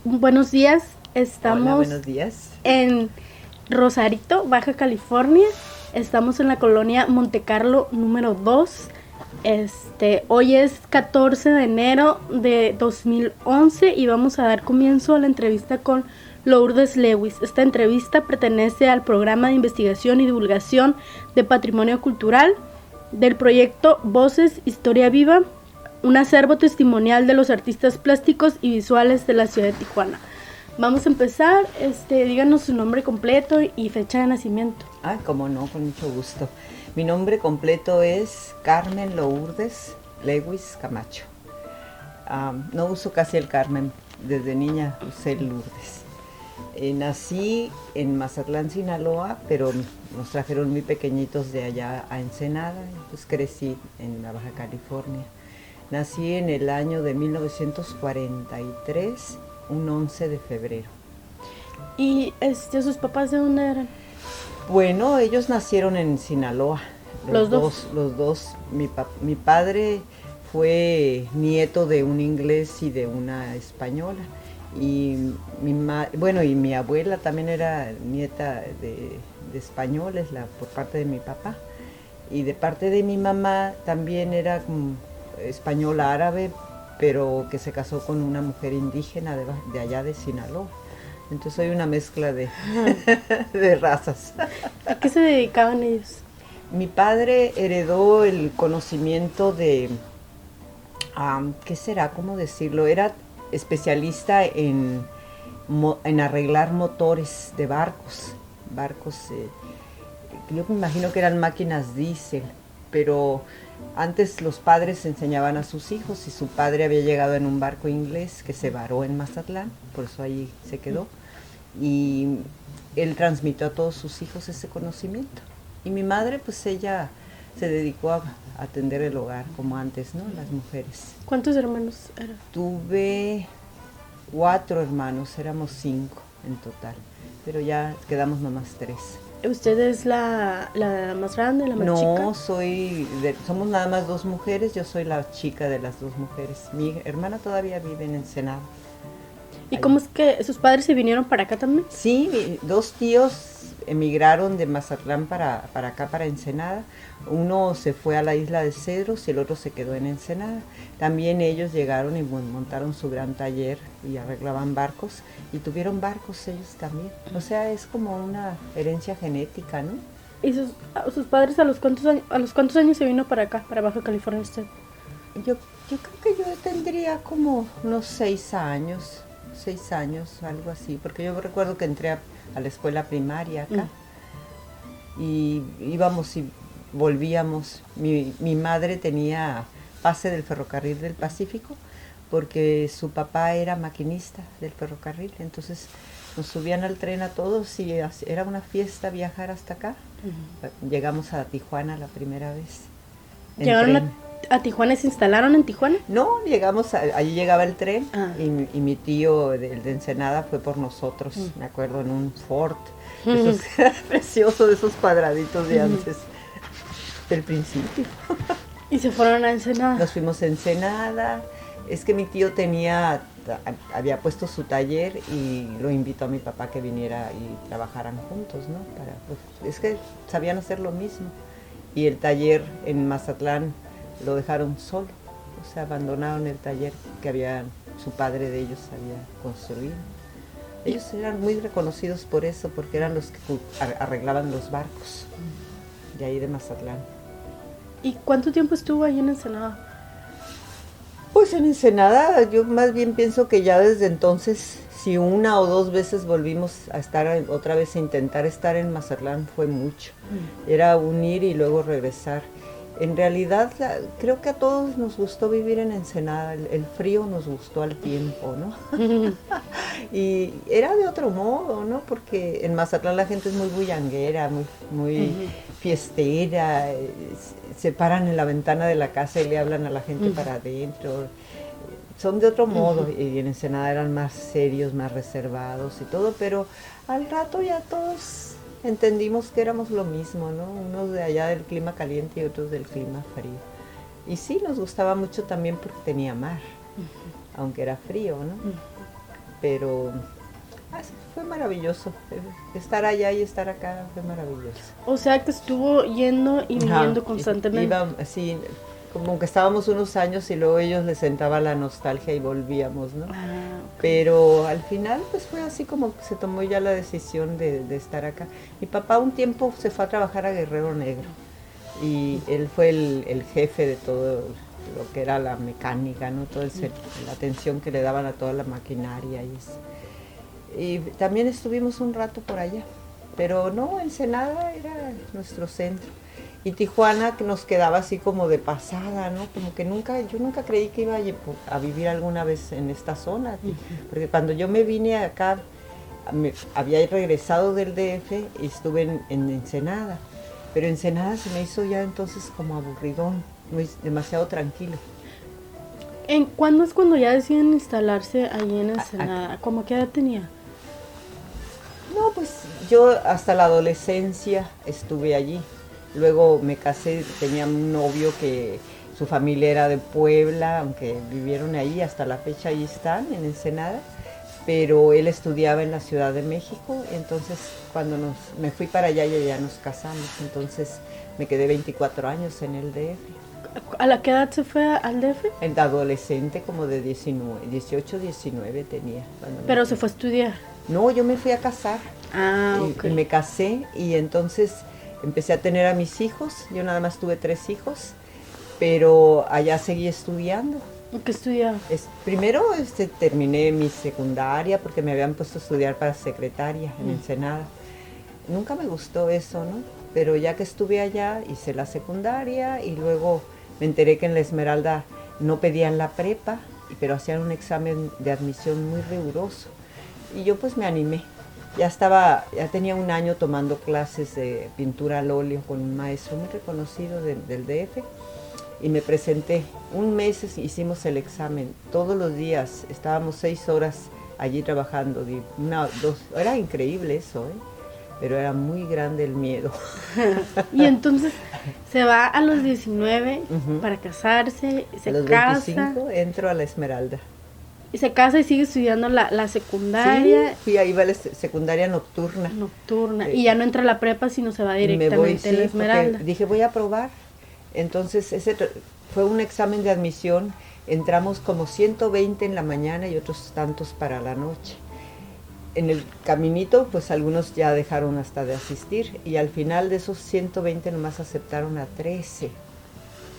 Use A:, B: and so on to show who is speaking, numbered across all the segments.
A: Buenos días,
B: Hola,
A: estamos
B: buenos días.
A: en Rosarito, Baja California. Estamos en la colonia Monte Carlo número 2. Hoy es 14 de enero de 2011 y vamos a dar comienzo a la entrevista con Lourdes Lewis. Esta entrevista pertenece al programa de investigación y divulgación de patrimonio cultural del proyecto Voces, Historia Viva, un acervo testimonial de los artistas plásticos y visuales de la ciudad de Tijuana. Vamos a empezar, díganos su nombre completo y fecha de nacimiento.
B: Cómo no, con mucho gusto. Mi nombre completo es Carmen Lourdes Lewis Camacho. No uso casi el Carmen, desde niña usé Lourdes. Nací en Mazatlán, Sinaloa, pero nos trajeron muy pequeñitos de allá a Ensenada, pues crecí en la Baja California. Nací en el año de 1943, un 11 de febrero.
A: ¿Y sus papás de dónde eran?
B: Bueno, ellos nacieron en Sinaloa,
A: Los dos.
B: Los dos. Mi padre fue nieto de un inglés y de una española. Y y mi abuela también era nieta de españoles, por parte de mi papá. Y de parte de mi mamá también era española árabe, pero que se casó con una mujer indígena de allá de Sinaloa. Entonces soy una mezcla de, de razas.
A: ¿A qué se dedicaban ellos?
B: Mi padre heredó el conocimiento de, ¿qué será? ¿Cómo decirlo? Era especialista en arreglar motores de barcos. Yo me imagino que eran máquinas diésel, pero antes los padres enseñaban a sus hijos y su padre había llegado en un barco inglés que se varó en Mazatlán, por eso ahí se quedó. Y él transmitió a todos sus hijos ese conocimiento. Y mi madre, pues ella se dedicó a atender el hogar como antes, ¿no? Las mujeres.
A: ¿Cuántos hermanos eran?
B: Tuve 4 hermanos, éramos 5 en total, pero ya quedamos nomás 3.
A: ¿Usted es la más grande, la más chica?
B: No, somos nada más 2 mujeres, yo soy la chica de las 2 mujeres. Mi hermana todavía vive en Ensenada.
A: ¿Y cómo es que sus padres se vinieron para acá también?
B: Sí, 2 tíos emigraron de Mazatlán para acá, para Ensenada. Uno se fue a la isla de Cedros y el otro se quedó en Ensenada. También ellos llegaron y montaron su gran taller y arreglaban barcos. Y tuvieron barcos ellos también. O sea, es como una herencia genética, ¿no?
A: ¿Y sus padres a los cuántos años se vino para acá, para Baja California usted?
B: Yo creo que yo tendría como unos 6 años, algo así, porque yo recuerdo que entré a la escuela primaria acá y íbamos y volvíamos. Mi madre tenía pase del ferrocarril del Pacífico porque su papá era maquinista del ferrocarril, entonces nos subían al tren a todos y era una fiesta viajar hasta acá. Llegamos a Tijuana la primera vez.
A: ¿Llegaron a Tijuana y se instalaron en Tijuana?
B: No, allí llegaba el tren y mi tío de Ensenada fue por nosotros, me acuerdo, en un Ford. Eso era precioso, de esos cuadraditos de antes, del principio.
A: ¿Y se fueron a Ensenada?
B: Nos fuimos a Ensenada. Es que mi tío había puesto su taller y lo invitó a mi papá que viniera y trabajaran juntos, ¿no? Es que sabían hacer lo mismo. Y el taller en Mazatlán lo dejaron solo, o sea, abandonaron el taller que su padre de ellos había construido. Ellos eran muy reconocidos por eso, porque eran los que arreglaban los barcos de ahí de Mazatlán.
A: ¿Y cuánto tiempo estuvo ahí en Ensenada?
B: Pues en Ensenada yo más bien pienso que ya desde entonces, si 1 o 2 veces volvimos a estar otra vez a intentar estar en Mazatlán, fue mucho. Era un ir y luego regresar. En realidad creo que a todos nos gustó vivir en Ensenada, el frío nos gustó al tiempo, ¿no? Y era de otro modo, ¿no? Porque en Mazatlán la gente es muy bullanguera, muy fiestera, se paran en la ventana de la casa y le hablan a la gente para adentro. Son de otro modo, y en Ensenada eran más serios, más reservados y todo, pero al rato ya todos entendimos que éramos lo mismo, ¿no? Unos de allá del clima caliente y otros del clima frío. Y sí, nos gustaba mucho también porque tenía mar, aunque era frío, ¿no? pero fue maravilloso. Estar allá y estar acá fue maravilloso.
A: O sea que estuvo yendo y viniendo constantemente.
B: Iba así, como que estábamos unos años y luego ellos les entraba la nostalgia y volvíamos, ¿no?
A: Okay.
B: Pero al final pues fue así como que se tomó ya la decisión de estar acá. Mi papá un tiempo se fue a trabajar a Guerrero Negro y él fue el jefe de todo lo que era la mecánica, ¿no? Toda la atención que le daban a toda la maquinaria y eso. Y también estuvimos un rato por allá, pero no, Ensenada era nuestro centro. Y Tijuana que nos quedaba así como de pasada, ¿no? Como que yo nunca creí que iba a vivir alguna vez en esta zona. Porque cuando yo me vine acá, había regresado del DF y estuve en Ensenada. Pero Ensenada se me hizo ya entonces como aburridón, demasiado tranquilo.
A: ¿Cuándo es cuando ya deciden instalarse ahí en Ensenada? ¿Cómo qué edad tenía?
B: No, pues yo hasta la adolescencia estuve allí. Luego me casé, tenía un novio que su familia era de Puebla, aunque vivieron ahí, hasta la fecha ahí están, en Ensenada, pero él estudiaba en la Ciudad de México, y entonces cuando me fui para allá ya nos casamos, entonces me quedé 24 años en el DF.
A: ¿A la qué edad se fue al DF?
B: En adolescente, como de 18, 19 tenía.
A: Pero se fue a estudiar.
B: No, yo me fui a casar.
A: Okay.
B: Y me casé y entonces empecé a tener a mis hijos. Yo nada más tuve 3 hijos, pero allá seguí estudiando.
A: ¿Qué estudiaba?
B: Primero terminé mi secundaria porque me habían puesto a estudiar para secretaria en Ensenada. Nunca me gustó eso, ¿no? Pero ya que estuve allá hice la secundaria y luego me enteré que en la Esmeralda no pedían la prepa, pero hacían un examen de admisión muy riguroso. Y yo pues me animé. Ya tenía un año tomando clases de pintura al óleo con un maestro muy reconocido del DF y me presenté. Un mes hicimos el examen, todos los días, estábamos 6 horas allí trabajando, era increíble eso, pero era muy grande el miedo.
A: Y entonces se va a los 19 para casarse, se casa.
B: A los 25 entro a la Esmeralda.
A: Y se casa y sigue estudiando la secundaria.
B: Sí, iba a la secundaria nocturna.
A: Y ya no entra a la prepa, sino se va directamente a la Esmeralda.
B: Dije, voy a probar. Entonces, ese fue un examen de admisión. Entramos como 120 en la mañana y otros tantos para la noche. En el caminito, pues algunos ya dejaron hasta de asistir. Y al final de esos 120 nomás aceptaron a 13.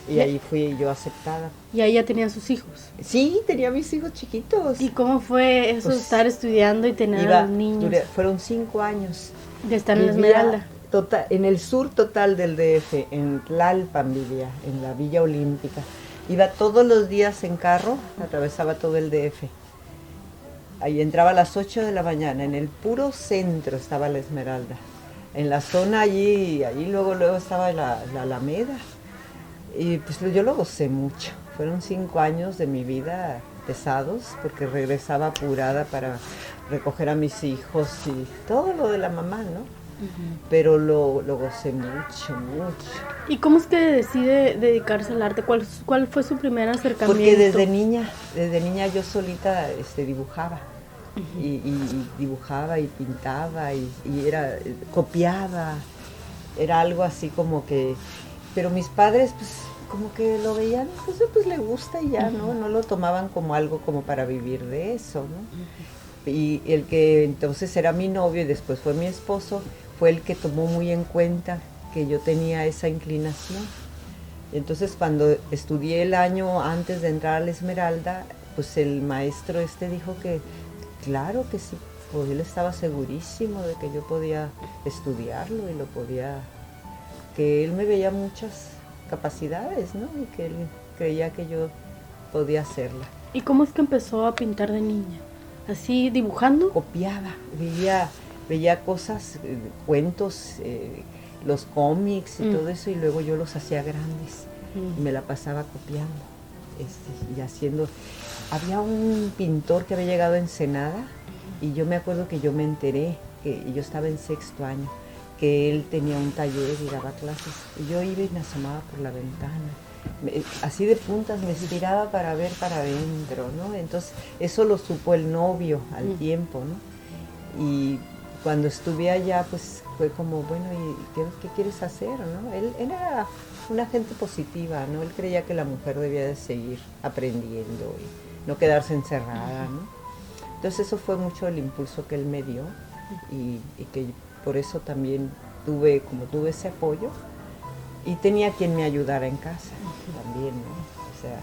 B: Y ahí fui yo aceptada.
A: ¿Y ahí ya tenía sus hijos?
B: Sí, tenía mis hijos chiquitos.
A: ¿Y cómo fue eso de estar estudiando y tener a los niños?
B: Fueron 5 años.
A: De estar en la Esmeralda.
B: En el sur total del DF, en Tlalpan vivía, en la Villa Olímpica. Iba todos los días en carro, atravesaba todo el DF. Ahí entraba a las 8 de la mañana, en el puro centro estaba la Esmeralda. En la zona allí luego estaba la Alameda. Y pues yo lo gocé mucho. Fueron 5 años de mi vida pesados porque regresaba apurada para recoger a mis hijos y todo lo de la mamá, ¿no? Pero lo gocé mucho, mucho.
A: ¿Y cómo es que decide dedicarse al arte? ¿Cuál fue su primer acercamiento?
B: Porque desde niña yo solita dibujaba. Y dibujaba y pintaba y copiaba. Era algo así como que... Pero mis padres, pues, como que lo veían, pues le gusta y ya, ¿no? No lo tomaban como algo como para vivir de eso, ¿no? Y el que entonces era mi novio y después fue mi esposo, fue el que tomó muy en cuenta que yo tenía esa inclinación. Entonces, cuando estudié el año antes de entrar a la Esmeralda, pues el maestro dijo que, claro que sí, pues él estaba segurísimo de que yo podía estudiarlo y lo podía... que él me veía muchas capacidades, ¿no? Y que él creía que yo podía hacerla.
A: ¿Y cómo es que empezó a pintar de niña? ¿Así dibujando?
B: Copiaba, veía cosas, cuentos, los cómics y todo eso, y luego yo los hacía grandes y me la pasaba copiando y haciendo. Había un pintor que había llegado a Ensenada y yo me acuerdo que yo me enteré, que yo estaba en 6º año, que él tenía un taller y daba clases. Y yo iba y me asomaba por la ventana así de puntas me estiraba para ver para adentro, ¿no? Entonces eso lo supo el novio al tiempo, ¿no? Y cuando estuve allá, pues fue como, bueno, ¿y qué quieres hacer, no? Él era una gente positiva, ¿no? Él creía que la mujer debía de seguir aprendiendo y no quedarse encerrada, ¿no? Entonces eso fue mucho el impulso que él me dio y que por eso también tuve ese apoyo y tenía quien me ayudara en casa también, ¿no? O sea,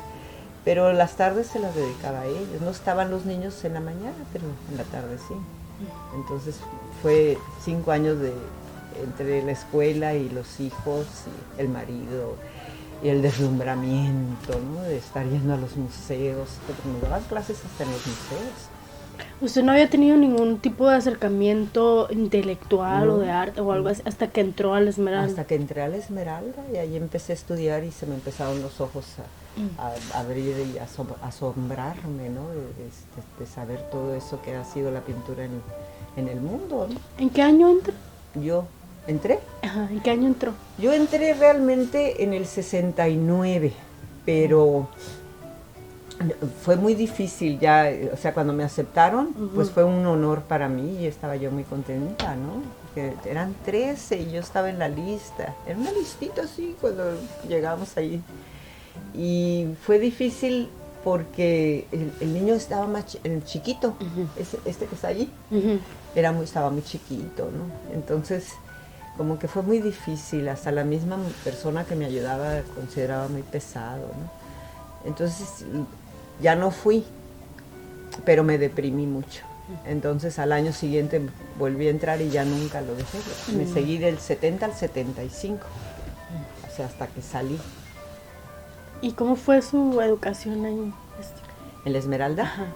B: pero las tardes se las dedicaba a ellos. No estaban los niños en la mañana, pero en la tarde sí. Entonces fue 5 años entre la escuela y los hijos, y el marido, y el deslumbramiento, ¿no? De estar yendo a los museos, porque nos daban clases hasta en los museos.
A: ¿Usted no había tenido ningún tipo de acercamiento intelectual o de arte o algo así hasta que entró a la Esmeralda?
B: Hasta que entré a la Esmeralda y ahí empecé a estudiar y se me empezaron los ojos a abrir y a asombrarme, ¿no? De saber todo eso que ha sido la pintura en el mundo, ¿no?
A: ¿En qué año entró?
B: Yo entré.
A: Ajá, ¿en qué año entró?
B: Yo entré realmente en el 69, pero fue muy difícil ya, o sea, cuando me aceptaron, pues fue un honor para mí y estaba yo muy contenta, ¿no? Porque eran 13 y yo estaba en la lista. Era una listita así cuando llegamos ahí. Y fue difícil porque el niño estaba más chiquito, este que está allí, estaba muy chiquito, ¿no? Entonces, como que fue muy difícil, hasta la misma persona que me ayudaba consideraba muy pesado, ¿no? Entonces, ya no fui, pero me deprimí mucho. Entonces, al año siguiente volví a entrar y ya nunca lo dejé. Me seguí del 70 al 75, o sea, hasta que salí.
A: ¿Y cómo fue su educación ahí?
B: ¿En la Esmeralda?
A: Ajá.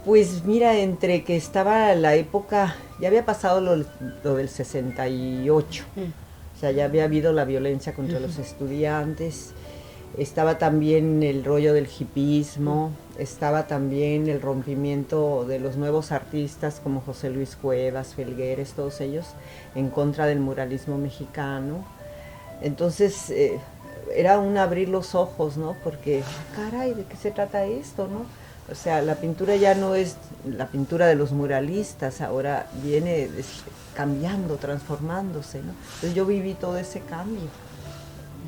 B: Pues mira, entre que estaba la época, ya había pasado lo del 68, o sea, ya había habido la violencia contra los estudiantes, estaba también el rollo del hipismo, estaba también el rompimiento de los nuevos artistas como José Luis Cuevas, Felgueres, todos ellos, en contra del muralismo mexicano. Entonces, era un abrir los ojos, ¿no? Porque, caray, ¿de qué se trata esto, no? O sea, la pintura ya no es la pintura de los muralistas, ahora viene cambiando, transformándose, ¿no? Entonces yo viví todo ese cambio.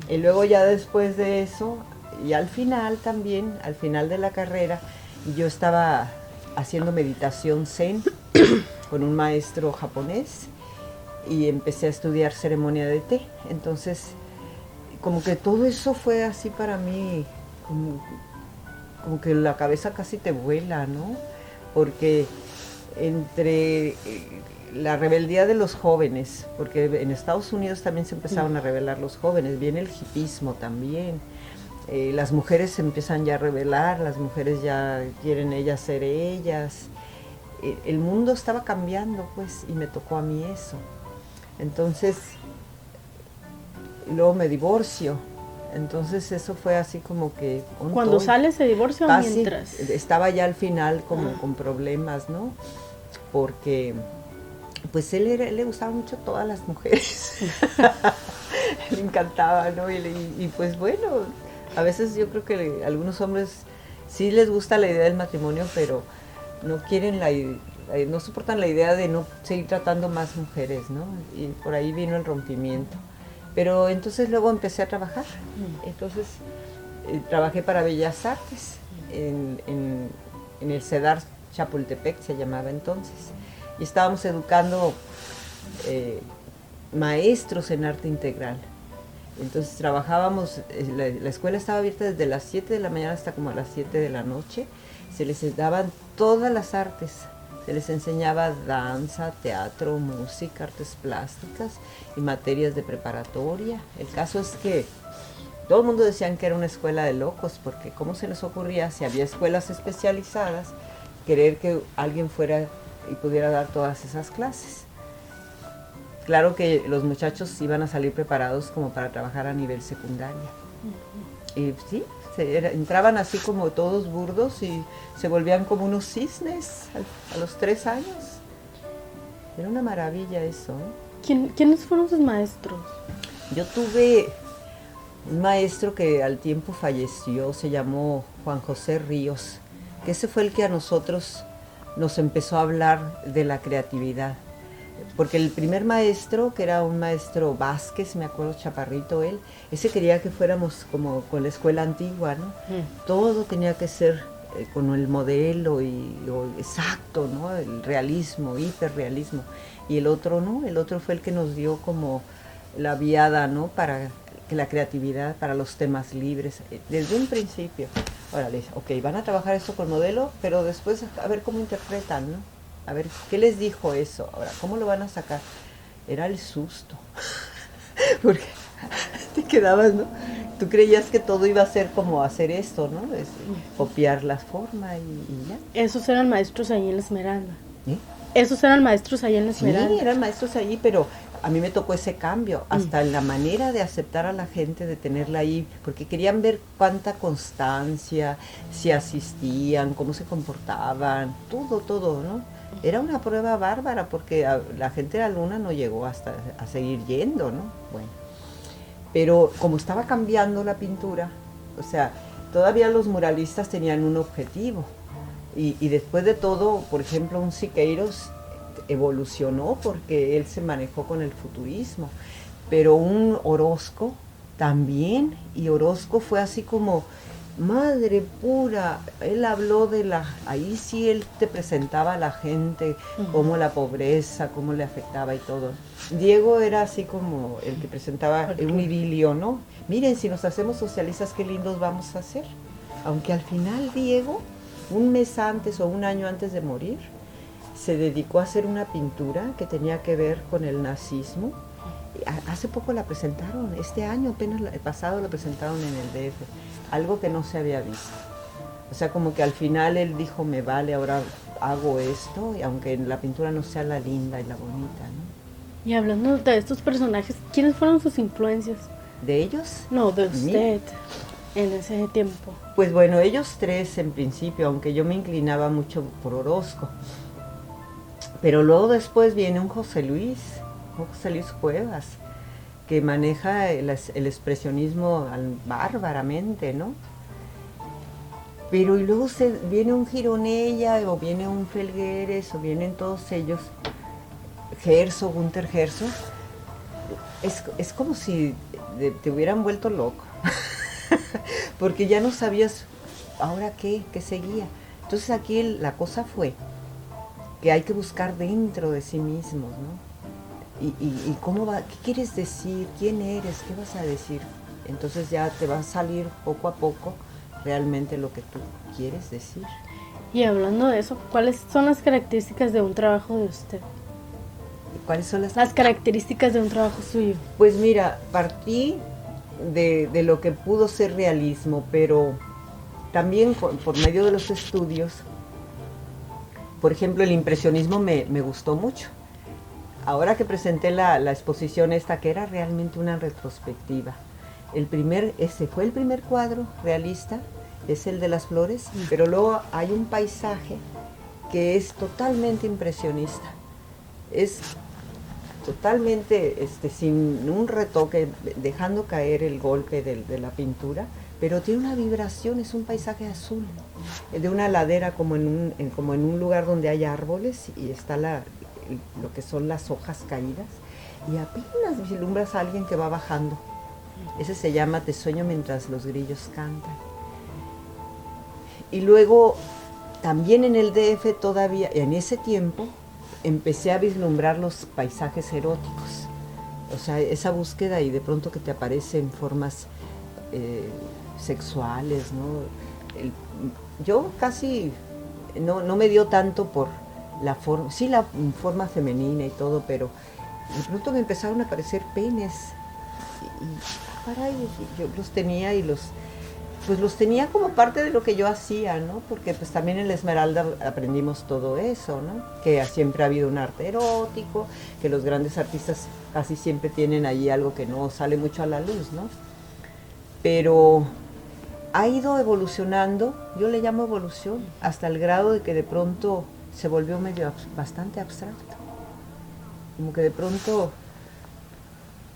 B: Y luego ya después de eso, y al final también, al final de la carrera, yo estaba haciendo meditación zen con un maestro japonés y empecé a estudiar ceremonia de té. Entonces, como que todo eso fue así para mí, como que la cabeza casi te vuela, ¿no? Porque entre la rebeldía de los jóvenes, porque en Estados Unidos también se empezaron a rebelar los jóvenes, viene el hipismo también, las mujeres se empiezan ya a rebelar, las mujeres ya quieren ellas ser ellas, el mundo estaba cambiando, pues, y me tocó a mí eso. Entonces, luego me divorcio. Entonces eso fue así como que...
A: ¿Cuando sale se divorcia o mientras?
B: Estaba ya al final como con problemas, ¿no? Porque pues él le gustaban mucho todas las mujeres. Le encantaba, ¿no? Y pues bueno, a veces yo creo que a algunos hombres sí les gusta la idea del matrimonio, pero no quieren no soportan la idea de no seguir tratando más mujeres, ¿no? Y por ahí vino el rompimiento. Pero entonces luego empecé a trabajar. Entonces trabajé para Bellas Artes en el CEDAR Chapultepec, se llamaba entonces. Y estábamos educando maestros en arte integral. Entonces trabajábamos, la escuela estaba abierta desde las 7 de la mañana hasta como a las 7 de la noche. Se les daban todas las artes. Se les enseñaba danza, teatro, música, artes plásticas y materias de preparatoria. El caso es que todo el mundo decían que era una escuela de locos, porque ¿cómo se les ocurría, si había escuelas especializadas, querer que alguien fuera y pudiera dar todas esas clases? Claro que los muchachos iban a salir preparados como para trabajar a nivel secundaria. Y sí, entraban así como todos burdos y se volvían como unos cisnes a los 3 años. Era una maravilla eso.
A: ¿Quiénes fueron sus maestros?
B: Yo tuve un maestro que al tiempo falleció, se llamó Juan José Ríos, que ese fue el que a nosotros nos empezó a hablar de la creatividad. Porque el primer maestro, que era un maestro Vázquez, me acuerdo, chaparrito él, ese quería que fuéramos como con la escuela antigua, ¿no? Todo tenía que ser con el modelo exacto, ¿no? El realismo, hiperrealismo. Y el otro no, el otro fue el que nos dio como la viada, ¿no? Para que la creatividad, para los temas libres, desde un principio. Órale, ok, van a trabajar esto con modelo, pero después a ver cómo interpretan, ¿no? A ver, ¿qué les dijo eso? Ahora, ¿cómo lo van a sacar? Era el susto. Porque te quedabas, ¿no? Tú creías que todo iba a ser como hacer esto, ¿no? Copiar la forma y ya.
A: Esos eran maestros ahí en la Esmeralda.
B: ¿Eh?
A: Esos eran maestros ahí en la Esmeralda.
B: Sí, eran maestros allí, pero a mí me tocó ese cambio, hasta en la manera de aceptar a la gente, de tenerla ahí, porque querían ver cuánta constancia, si asistían, cómo se comportaban, todo, ¿no? Era una prueba bárbara porque la gente de la luna no llegó hasta a seguir yendo, ¿no? Bueno, pero como estaba cambiando la pintura, o sea, todavía los muralistas tenían un objetivo y después de todo, por ejemplo, un Siqueiros evolucionó porque él se manejó con el futurismo, pero un Orozco también, y Orozco fue así como madre pura, él habló ahí sí él te presentaba a la gente cómo la pobreza, cómo le afectaba y todo. Diego era así como el que presentaba un idilio, ¿no? Miren, si nos hacemos socialistas, qué lindos vamos a ser. Aunque al final Diego, un mes antes o un año antes de morir, se dedicó a hacer una pintura que tenía que ver con el nazismo. Hace poco la presentaron, este año apenas el pasado la presentaron en el DF, algo que no se había visto. O sea, como que al final él dijo, me vale, ahora hago esto, y aunque la pintura no sea la linda y la bonita, ¿no?
A: Y hablando de estos personajes, ¿quiénes fueron sus influencias?
B: ¿De ellos?
A: No, de usted, en ese tiempo.
B: Pues bueno, ellos tres en principio, aunque yo me inclinaba mucho por Orozco. Pero luego después viene un José Luis Cuevas, que maneja el expresionismo bárbaramente, ¿no? Pero y luego viene un Gironella, o viene un Felgueres, o vienen todos ellos, Gunther Herzog. Es como si te hubieran vuelto loco, porque ya no sabías, ¿ahora qué seguía? Entonces aquí la cosa fue que hay que buscar dentro de sí mismos, ¿no? Y cómo va, qué quieres decir, quién eres, qué vas a decir. Entonces ya te va a salir poco a poco realmente lo que tú quieres decir.
A: Y hablando de eso, ¿cuáles son las características de un trabajo de usted?
B: ¿Cuáles son las
A: características de un trabajo suyo?
B: Pues mira, partí de lo que pudo ser realismo, pero también por medio de los estudios, por ejemplo, el impresionismo me gustó mucho. Ahora que presenté la exposición esta, que era realmente una retrospectiva, ese fue el primer cuadro realista, es el de las flores, pero luego hay un paisaje que es totalmente impresionista. Es totalmente sin un retoque, dejando caer el golpe de la pintura, pero tiene una vibración, es un paisaje azul, de una ladera como en un lugar donde hay árboles y está lo que son las hojas caídas, y apenas vislumbras a alguien que va bajando. Ese se llama Te sueño mientras los grillos cantan. Y luego, también en el DF todavía, en ese tiempo, empecé a vislumbrar los paisajes eróticos. O sea, esa búsqueda y de pronto que te aparecen formas sexuales, ¿no? Yo casi no me dio tanto por la forma, sí la forma femenina y todo, pero de pronto me empezaron a aparecer penes y caray, yo los tenía y los tenía como parte de lo que yo hacía, ¿no? Porque pues también en la Esmeralda aprendimos todo eso, ¿no? Que siempre ha habido un arte erótico, que los grandes artistas casi siempre tienen ahí algo que no sale mucho a la luz, ¿no? Pero ha ido evolucionando, yo le llamo evolución, hasta el grado de que de pronto se volvió bastante abstracto. Como que de pronto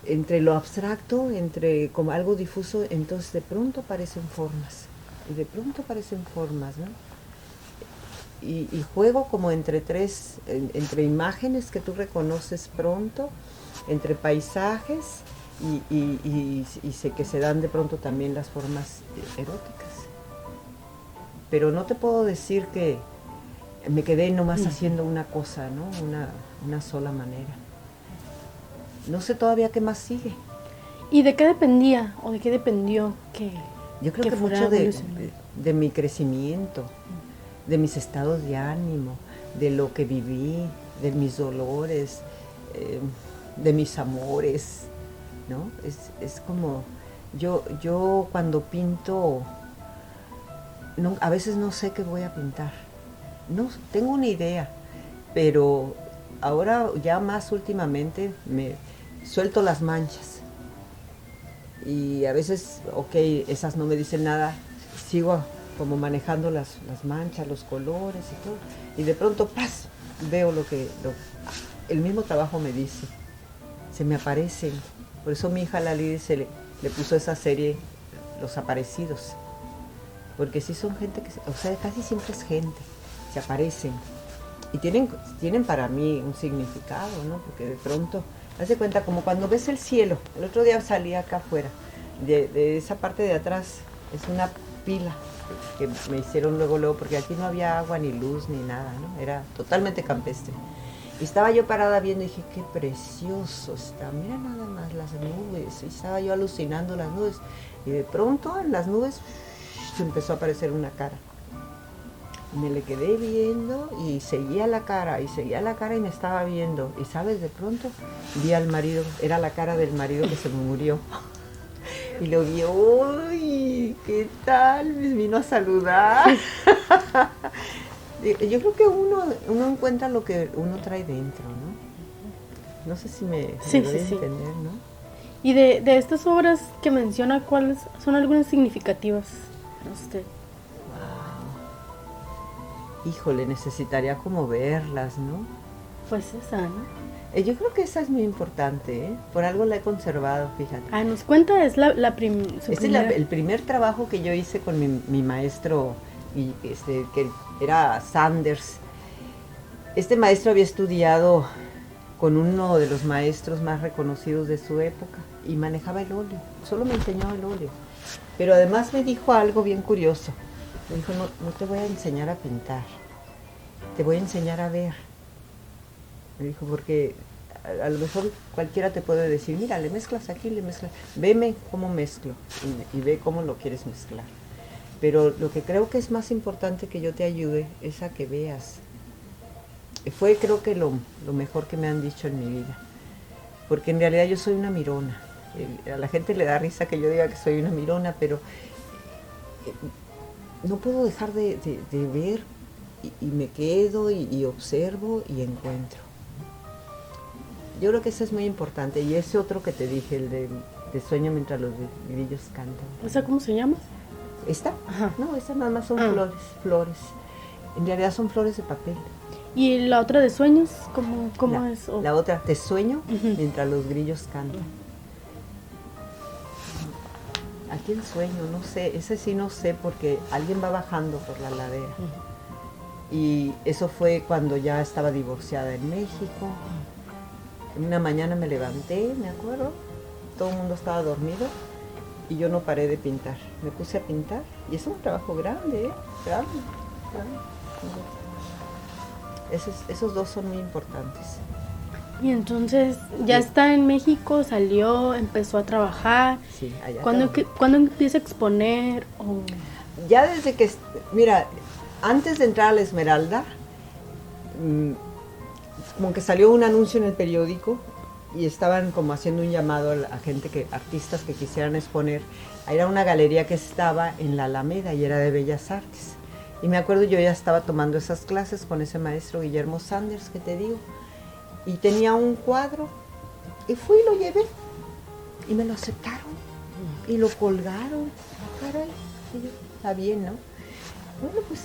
B: entre lo abstracto, entre como algo difuso, entonces de pronto aparecen formas, y de pronto aparecen formas, ¿no? Y juego como entre entre imágenes que tú reconoces pronto, entre paisajes, y sé que se dan de pronto también las formas eróticas. Pero no te puedo decir que me quedé nomás haciendo una cosa, ¿no? Una sola manera. No sé todavía qué más sigue.
A: ¿Y de qué dependía o de qué dependió que
B: Yo creo que
A: fuera
B: mucho
A: evolucionando?
B: de mi crecimiento, de mis estados de ánimo, de lo que viví, de mis dolores, de mis amores, ¿no? Es como, yo cuando pinto, no, a veces no sé qué voy a pintar. No, tengo una idea, pero ahora ya más últimamente me suelto las manchas. Y a veces, ok, esas no me dicen nada, sigo como manejando las manchas, los colores y todo. Y de pronto, ¡paz!, veo el mismo trabajo me dice, se me aparecen. Por eso mi hija Lali le puso esa serie, Los Aparecidos. Porque sí son gente que, o sea, casi siempre es gente, se aparecen. Y tienen para mí un significado, ¿no? Porque de pronto, haz de cuenta como cuando ves el cielo. El otro día salí acá afuera, de esa parte de atrás, es una pila que me hicieron luego, porque aquí no había agua, ni luz, ni nada, ¿no? Era totalmente campestre. Y estaba yo parada viendo y dije, qué precioso está, mira nada más las nubes. Y estaba yo alucinando las nubes. Y de pronto en las nubes se empezó a aparecer una cara. Me le quedé viendo y seguía la cara y me estaba viendo. Y sabes, de pronto vi al marido, era la cara del marido que se me murió. Y lo vi, uy, ¿qué tal? Me vino a saludar. Yo creo que uno encuentra lo que uno trae dentro, ¿no? No sé si me doy a entender, ¿no?
A: Y de estas obras que menciona, ¿cuáles son algunas significativas para usted?
B: Híjole, necesitaría como verlas, ¿no?
A: Pues esa, ¿no?
B: Yo creo que esa es muy importante, ¿eh? Por algo la he conservado, fíjate.
A: Ah, nos cuenta, es
B: el primer trabajo que yo hice con mi maestro, que era Sanders. Este maestro había estudiado con uno de los maestros más reconocidos de su época y manejaba el óleo, solo me enseñó el óleo. Pero además me dijo algo bien curioso. Me dijo, no te voy a enseñar a pintar, te voy a enseñar a ver. Me dijo, porque a lo mejor cualquiera te puede decir, mira, le mezclas aquí, le mezclas, veme cómo mezclo y ve cómo lo quieres mezclar. Pero lo que creo que es más importante que yo te ayude es a que veas. Fue creo que lo mejor que me han dicho en mi vida, porque en realidad yo soy una mirona. A la gente le da risa que yo diga que soy una mirona, pero no puedo dejar de ver y me quedo y observo y encuentro. Yo creo que eso es muy importante. Y ese otro que te dije, el de sueño mientras los grillos cantan.
A: ¿Esa cómo se llama?
B: ¿Esta?
A: Ajá.
B: No, esta nada más son flores. En realidad son flores de papel.
A: ¿Y la otra de sueños? ¿Cómo es?
B: La otra, te sueño mientras los grillos cantan. ¿A quién sueño? No sé, ese sí no sé, porque alguien va bajando por la ladera. Y eso fue cuando ya estaba divorciada en México. Una mañana me levanté, me acuerdo, todo el mundo estaba dormido y yo no paré de pintar. Me puse a pintar y es un trabajo grande, grande. Esos dos son muy importantes.
A: Y entonces ya está en México, salió, empezó a trabajar.
B: Sí, allá.
A: ¿Cuándo empieza a exponer?
B: Ya desde que, mira, antes de entrar a la Esmeralda, como que salió un anuncio en el periódico y estaban como haciendo un llamado a artistas que quisieran exponer. Era una galería que estaba en la Alameda y era de Bellas Artes. Y me acuerdo, yo ya estaba tomando esas clases con ese maestro Guillermo Sanders que te digo. Y tenía un cuadro y fui y lo llevé y me lo aceptaron y lo colgaron. Caray, y yo, está bien, ¿no? Bueno, pues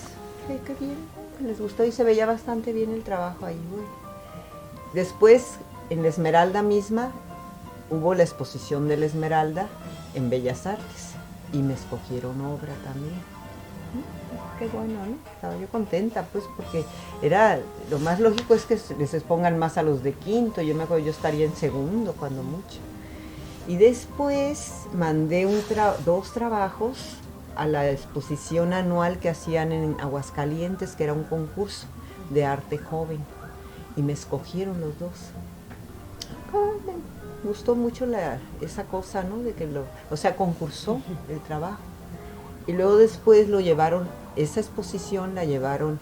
B: qué bien, les gustó y se veía bastante bien el trabajo ahí, güey. Después, en la Esmeralda misma, hubo la exposición de la Esmeralda en Bellas Artes y me escogieron obra también. Qué bueno, ¿no? Estaba yo contenta, pues, porque era, lo más lógico es que les expongan más a los de quinto. Yo me acuerdo, yo estaría en segundo, cuando mucho. Y después mandé dos trabajos a la exposición anual que hacían en Aguascalientes, que era un concurso de arte joven. Y me escogieron los dos. Me gustó mucho esa cosa, ¿no? De que concursó el trabajo. Y luego después lo llevaron, esa exposición la llevaron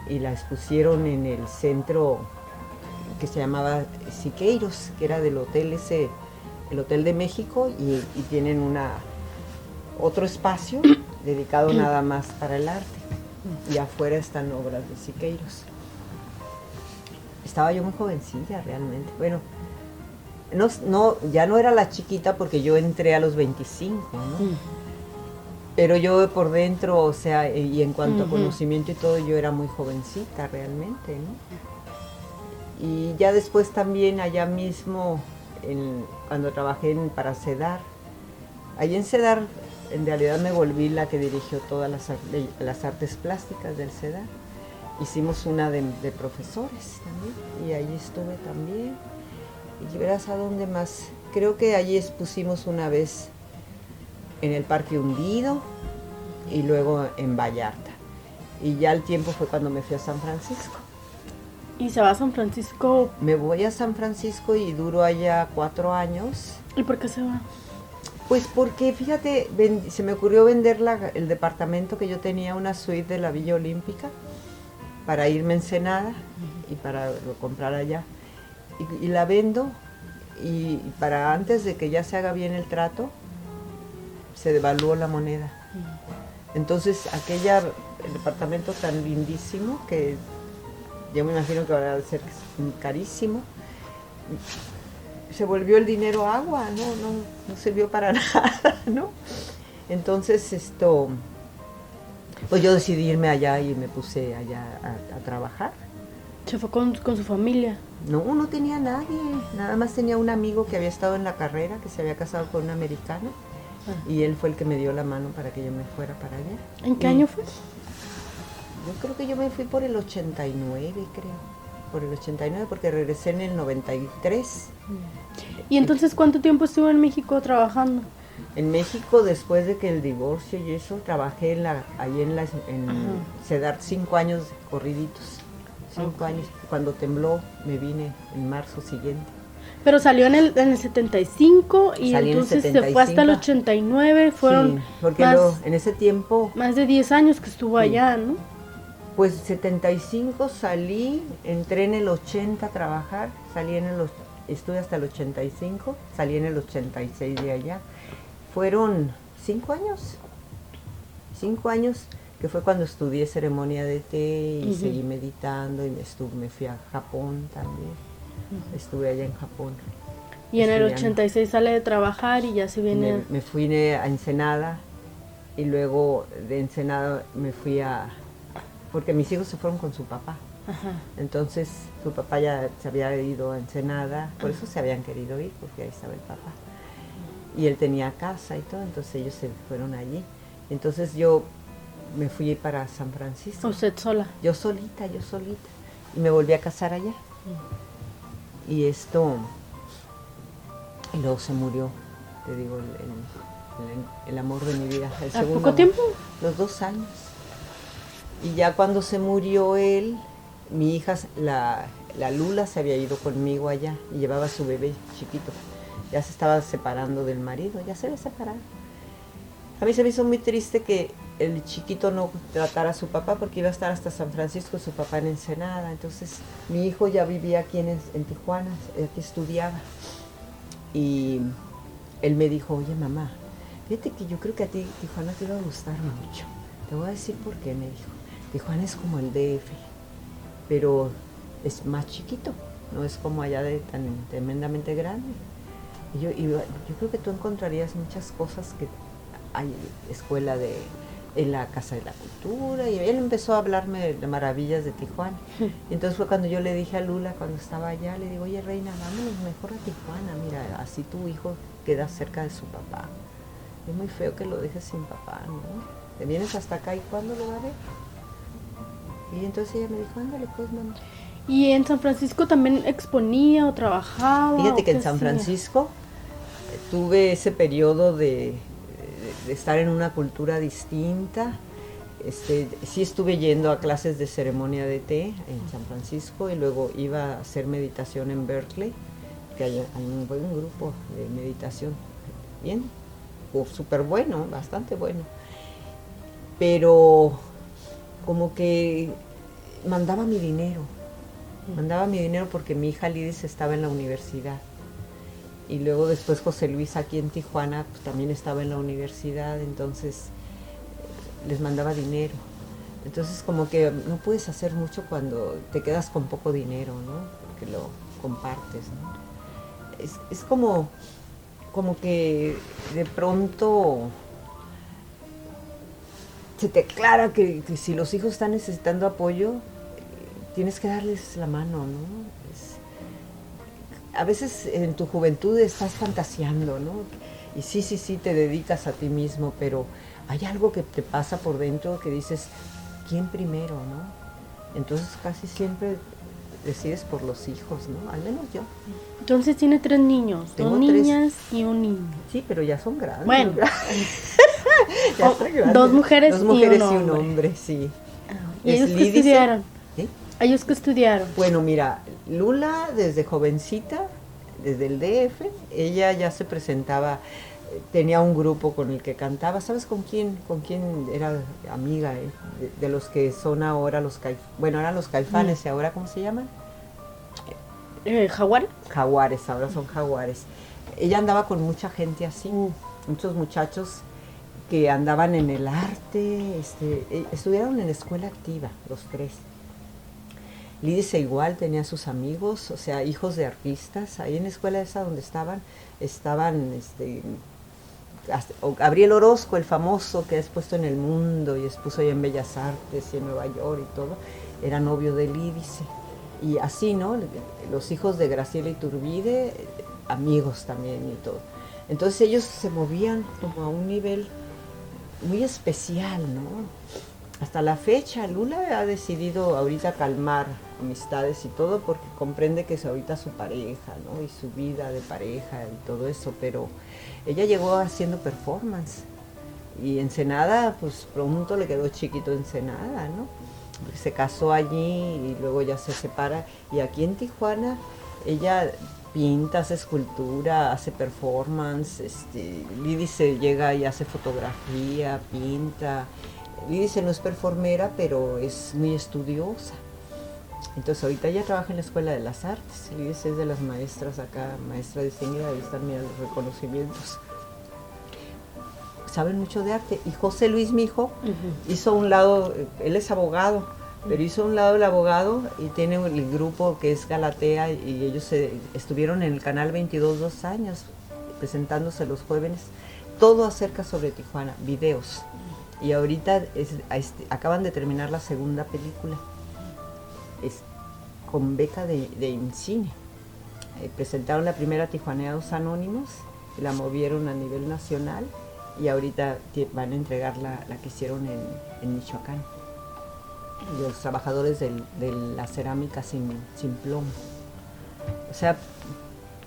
B: y la expusieron en el centro que se llamaba Siqueiros, que era del hotel el Hotel de México, y tienen otro espacio dedicado nada más para el arte. Y afuera están obras de Siqueiros. Estaba yo muy jovencilla realmente. Bueno, ya no era la chiquita porque yo entré a los 25, ¿no? Pero yo por dentro, o sea, y en cuanto a conocimiento y todo, yo era muy jovencita realmente, ¿no? Y ya después también allá mismo, cuando trabajé para CEDAR, allí en CEDAR en realidad me volví la que dirigió todas las artes plásticas del CEDAR. Hicimos una de profesores también, y allí estuve también. Y verás a dónde más. Creo que allí expusimos una vez en el Parque Hundido y luego en Vallarta. Y ya el tiempo fue cuando me fui a San Francisco.
A: ¿Y se va a San Francisco?
B: Me voy a San Francisco y duro allá 4 años.
A: ¿Y por qué se va?
B: Pues porque, fíjate, se me ocurrió vender el departamento que yo tenía, una suite de la Villa Olímpica, para irme a Ensenada y para comprar allá. Y la vendo, y para antes de que ya se haga bien el trato, se devaluó la moneda. Entonces el departamento tan lindísimo, que yo me imagino que va a ser carísimo, se volvió el dinero agua, no sirvió para nada, ¿no? Entonces pues yo decidí irme allá y me puse allá a trabajar.
A: ¿Se fue con su familia?
B: No tenía nadie, nada más tenía un amigo que había estado en la carrera, que se había casado con una americana. Y él fue el que me dio la mano para que yo me fuera para allá.
A: ¿En qué año fue?
B: Yo creo que yo me fui por el 89, creo. Por el 89, porque regresé en el 93.
A: ¿Y entonces cuánto tiempo estuvo en México trabajando?
B: En México, después de que el divorcio y eso, trabajé ahí en CEDAR 5 años corriditos. 5 años. Cuando tembló, me vine en marzo siguiente.
A: Pero salió en el 75 y
B: salí
A: entonces
B: en el 75.
A: Se fue hasta el 89, fueron
B: sí, porque en ese tiempo...
A: Más de 10 años que estuvo allá, ¿no?
B: Pues 75 salí, entré en el 80 a trabajar, estuve hasta el 85, salí en el 86 de allá. Fueron 5 años, 5 años, que fue cuando estudié ceremonia de té y seguí meditando, y me fui a Japón también. Estuve allá en Japón.
A: Y en el 86 sale de trabajar y ya se viene...
B: Me fui a Ensenada, y luego de Ensenada me fui porque mis hijos se fueron con su papá.
A: Ajá.
B: Entonces su papá ya se había ido a Ensenada, por eso se habían querido ir, porque ahí estaba el papá. Y él tenía casa y todo, entonces ellos se fueron allí. Entonces yo me fui para San Francisco.
A: ¿Usted sola?
B: Yo solita. Y me volví a casar allá. Y y luego se murió, te digo, el amor de mi vida.
A: ¿A poco tiempo?
B: Los 2 años. Y ya cuando se murió él, mi hija, la Lula, se había ido conmigo allá y llevaba a su bebé chiquito. Ya se estaba separando del marido, ya se había separado. A mí se me hizo muy triste que el chiquito no tratara a su papá, porque iba a estar hasta San Francisco, su papá en Ensenada. Entonces mi hijo ya vivía aquí en Tijuana, aquí estudiaba. Y él me dijo, oye mamá, fíjate que yo creo que a ti Tijuana te iba a gustar mucho. Te voy a decir por qué, me dijo. Tijuana es como el DF, pero es más chiquito, no es como allá de tan tremendamente grande. Y yo creo que tú encontrarías muchas cosas que hay escuela de en la Casa de la Cultura, y él empezó a hablarme de maravillas de Tijuana. Y entonces fue cuando yo le dije a Lula, cuando estaba allá, le digo, oye, reina, vámonos mejor a Tijuana, mira, así tu hijo queda cerca de su papá. Es muy feo que lo dejes sin papá, ¿no? Te vienes hasta acá, ¿y cuándo lo va a ver? Y entonces ella me dijo, ándale pues, mamá.
A: ¿Y en San Francisco también exponía o trabajaba?
B: Fíjate
A: o
B: que en
A: qué
B: San
A: hacía?
B: Francisco tuve ese periodo de estar en una cultura distinta. Sí estuve yendo a clases de ceremonia de té en San Francisco y luego iba a hacer meditación en Berkeley, que hay un buen grupo de meditación, bien, súper bueno, bastante bueno. Pero como que mandaba mi dinero porque mi hija Lidis estaba en la universidad. Y luego después José Luis aquí en Tijuana pues, también estaba en la universidad, entonces les mandaba dinero. Entonces como que no puedes hacer mucho cuando te quedas con poco dinero, ¿no? Porque lo compartes, ¿no? Es como que de pronto se te aclara que si los hijos están necesitando apoyo, tienes que darles la mano, ¿no? A veces en tu juventud estás fantaseando, ¿no? Y sí, te dedicas a ti mismo, pero hay algo que te pasa por dentro que dices, ¿quién primero, no? Entonces casi siempre decides por los hijos, ¿no? Al menos yo.
A: Entonces tiene 3 niños,
B: Tengo
A: 2 niñas y un niño.
B: Sí, pero ya son grandes.
A: Bueno.
B: Ya son grandes.
A: 2 mujeres,
B: y un
A: hombre.
B: hombre, sí.
A: ¿Y ellos qué estudiaron?
B: ¿Sí?
A: ¿Ellos qué estudiaron?
B: Bueno, mira, Lula desde jovencita, desde el DF, ella ya se presentaba, tenía un grupo con el que cantaba. ¿Sabes con quién era amiga? De los que son ahora los Caifanes. Bueno, eran los Caifanes y ahora ¿cómo se llaman?
A: ¿Jaguar?
B: Jaguares, ahora son Jaguares. Ella andaba con mucha gente así, muchos muchachos que andaban en el arte, estudiaron en escuela activa, los 3. Lidice igual tenía sus amigos, o sea, hijos de artistas. Ahí en la escuela esa donde estaban Gabriel Orozco, el famoso que es puesto en El Mundo y expuso ahí en Bellas Artes y en Nueva York y todo, era novio de Lidice. Y así, ¿no? Los hijos de Graciela Iturbide, amigos también y todo. Entonces ellos se movían como a un nivel muy especial, ¿no? Hasta la fecha, Lula ha decidido ahorita calmar amistades y todo porque comprende que es ahorita su pareja, ¿no? Y su vida de pareja y todo eso, pero ella llegó haciendo performance y Ensenada, pues pronto le quedó chiquito Ensenada, ¿no? Porque se casó allí y luego ya se separa y aquí en Tijuana ella pinta, hace escultura, hace performance, Lidice llega y hace fotografía, pinta. Lidice no es performera, pero es muy estudiosa. Entonces ahorita ella trabaja en la Escuela de las Artes. Lidice es de las maestras acá, maestra distinguida, ahí están mirando los reconocimientos. Saben mucho de arte. Y José Luis, mi hijo, hizo un lado, él es abogado, pero hizo un lado el abogado y tiene el grupo que es Galatea y ellos estuvieron en el Canal 22 2 años, presentándose los jóvenes, todo acerca sobre Tijuana, videos. Y ahorita acaban de terminar la segunda película, con beca de INCINE. Presentaron la primera Tijuaneados Anónimos, la movieron a nivel nacional y ahorita van a entregar la que hicieron en Michoacán. Los trabajadores de la cerámica sin plomo. O sea,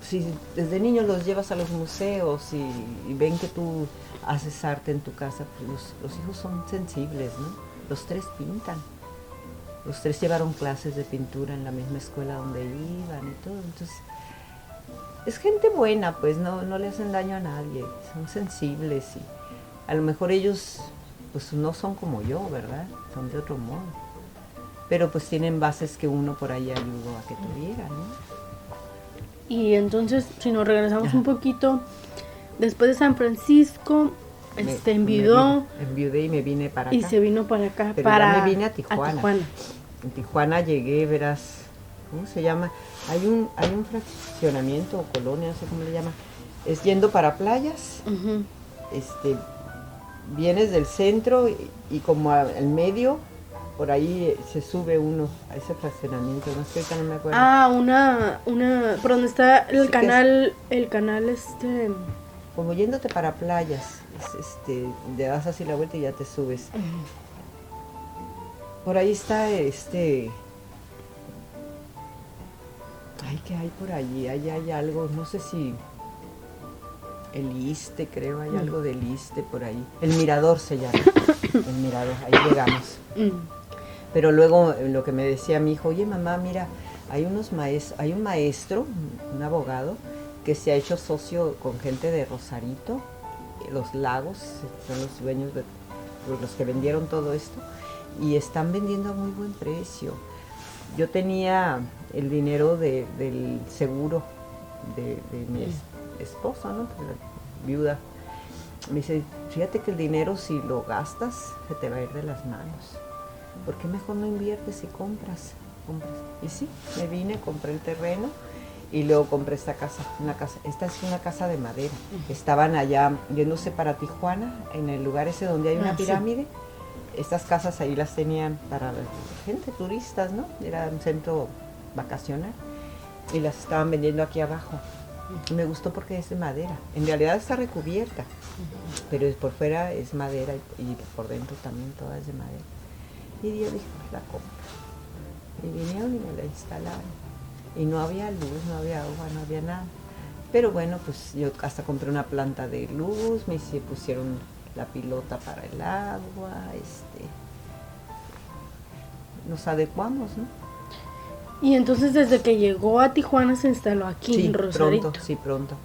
B: si desde niños los llevas a los museos y ven que tú haces arte en tu casa, pues los hijos son sensibles, ¿no? Los 3 pintan. Los 3 llevaron clases de pintura en la misma escuela donde iban y todo. Entonces, es gente buena, pues no le hacen daño a nadie. Son sensibles y a lo mejor ellos pues no son como yo, ¿verdad? Son de otro modo. Pero pues tienen bases que uno por ahí ayudó a que tuviera, ¿no?
A: Y entonces, si nos regresamos un poquito, después de San Francisco, enviudó.
B: Enviudé y me vine para acá.
A: Y se vino para acá.
B: Pero ya me vine a Tijuana.
A: Tijuana.
B: En Tijuana llegué, verás, ¿cómo se llama? Hay un fraccionamiento o colonia, no sé cómo le llama. Es yendo para playas. vienes del centro y como al medio, por ahí se sube uno a ese fraccionamiento, no sé, ahorita no me acuerdo.
A: Ah, por donde está el
B: Sí,
A: canal,
B: como yéndote para playas, le das así la vuelta y ya te subes. Por ahí está ay, ¿qué hay por allí? Ahí hay algo, no sé si el Iste, creo, hay algo del Iste por ahí. El Mirador se llama. El Mirador, ahí llegamos. Pero luego lo que me decía mi hijo, oye mamá, mira, hay un maestro, un abogado, que se ha hecho socio con gente de Rosarito, Los Lagos, son los dueños de los que vendieron todo esto, y están vendiendo a muy buen precio. Yo tenía el dinero del seguro de mi esposa, ¿no? La viuda. Me dice, fíjate que el dinero si lo gastas se te va a ir de las manos. ¿Por qué mejor no inviertes y compras? Y sí, me vine, compré el terreno y luego compré esta casa. Esta es una casa de madera. Estaban allá yéndose para Tijuana, en el lugar ese donde hay una pirámide. Sí. Estas casas ahí las tenían para gente, turistas, ¿no? Era un centro vacacional y las estaban vendiendo aquí abajo. Me gustó porque es de madera. En realidad está recubierta, pero por fuera es madera y por dentro también toda es de madera. Y yo dije, pues la compro. Y vinieron y me la instalaron. Y no había luz, no había agua, no había nada. Pero bueno, pues yo hasta compré una planta de luz, me pusieron la pilota para el agua, nos adecuamos, ¿no?
A: Y entonces desde que llegó a Tijuana se instaló aquí en Rosarito.
B: Pronto.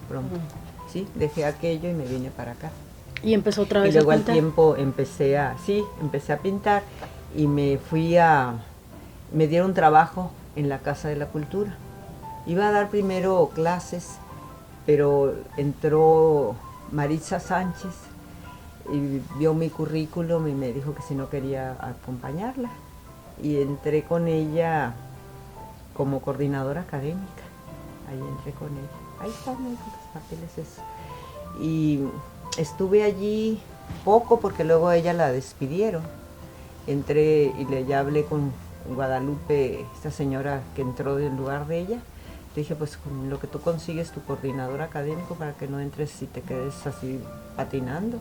B: Sí, dejé aquello y me vine para acá.
A: Y empezó otra vez
B: a pintar. Y luego
A: al
B: tiempo empecé a pintar y me dieron trabajo en la Casa de la Cultura. Iba a dar primero clases, pero entró Maritza Sánchez y vio mi currículum y me dijo que si no quería acompañarla. Y entré con ella como coordinadora académica. Ahí entré con ella. Ahí están los papeles esos. Y estuve allí poco porque luego a ella la despidieron. Entré y ya hablé con Guadalupe, esta señora que entró en lugar de ella. Le dije, pues con lo que tú consigues tu coordinador académico para que no entres y te quedes así patinando.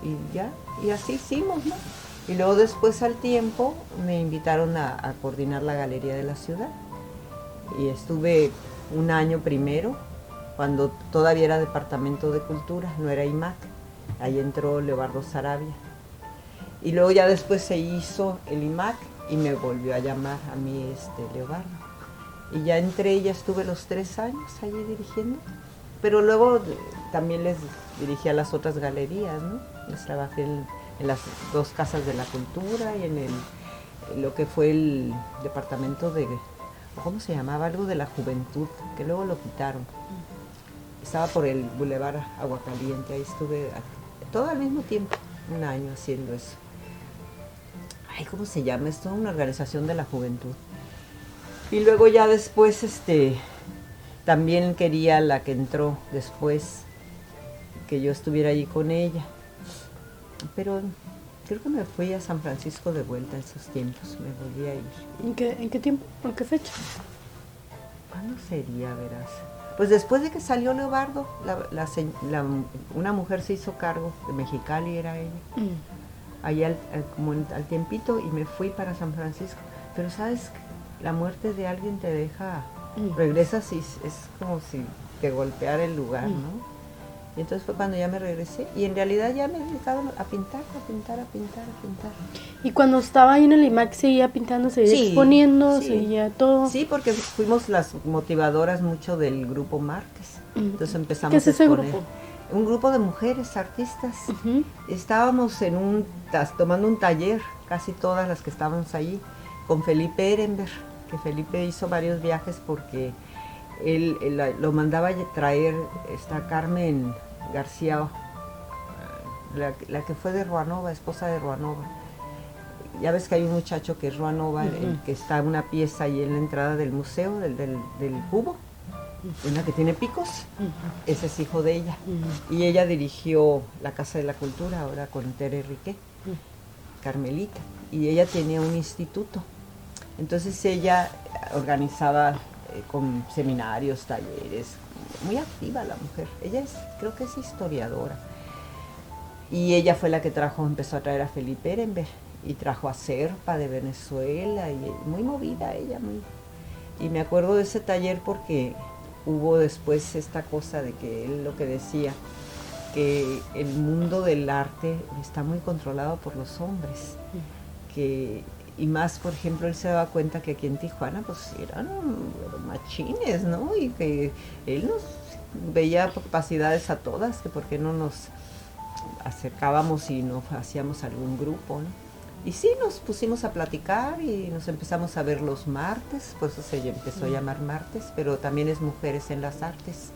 B: Y ya, y así hicimos, ¿no? Y luego después al tiempo me invitaron a coordinar la Galería de la Ciudad. Y estuve un año primero, cuando todavía era Departamento de Cultura, no era IMAC. Ahí entró Leobardo Sarabia. Y luego ya después se hizo el IMAC y me volvió a llamar a mí Leobardo. Y ya entré, ya estuve los 3 años allí dirigiendo. Pero luego también les dirigí a las otras galerías, ¿no? Les trabajé en las 2 casas de la cultura y en lo que fue el departamento de, ¿cómo se llamaba? Algo de la juventud, que luego lo quitaron. Estaba por el Boulevard Aguacaliente, ahí estuve todo al mismo tiempo, un año haciendo eso. Ay, ¿cómo se llama? Es toda una organización de la juventud. Y luego ya después, también quería la que entró después, que yo estuviera allí con ella. Pero creo que me fui a San Francisco de vuelta en esos tiempos, me volví a ir.
A: ¿En qué tiempo? ¿En qué fecha?
B: ¿Cuándo sería, verás? Pues después de que salió Leobardo, una mujer se hizo cargo de Mexicali, era ella. Ahí como al tiempito, y me fui para San Francisco. Pero sabes, la muerte de alguien te deja, regresas y es como si te golpeara el lugar, ¿no? Y entonces fue cuando ya me regresé, y en realidad ya me he dedicado a pintar.
A: ¿Y cuando estaba ahí en el IMAC seguía pintando, seguía exponiendo, seguía todo?
B: Sí, porque fuimos las motivadoras mucho del Grupo Márquez. Entonces empezamos
A: ¿Qué es ese grupo?
B: Un grupo de mujeres artistas. Estábamos tomando un taller, casi todas las que estábamos allí, con Felipe Ehrenberg, que Felipe hizo varios viajes porque él lo mandaba a traer Carmen García, la que fue de Ruanova, esposa de Ruanova. Ya ves que hay un muchacho que es Ruanova, que está una pieza ahí en la entrada del museo, del cubo. una que tiene picos, ese es hijo de ella. Y ella dirigió la Casa de la Cultura, ahora con Tere Riquet, Carmelita. Y ella tenía un instituto. Entonces ella organizaba con seminarios, talleres, muy activa la mujer. Ella creo que es historiadora. Y ella fue la que empezó a traer a Felipe Ehrenberg y trajo a Serpa de Venezuela, y muy movida ella, y me acuerdo de ese taller porque hubo después esta cosa de que él lo que decía, que el mundo del arte está muy controlado por los hombres, y más, por ejemplo, él se daba cuenta que aquí en Tijuana pues eran machines, ¿no? Y que él nos veía capacidades a todas, que por qué no nos acercábamos y no hacíamos algún grupo, ¿no? Y sí, nos pusimos a platicar y nos empezamos a ver los martes, por eso se empezó a llamar martes, pero también es Mujeres en las Artes.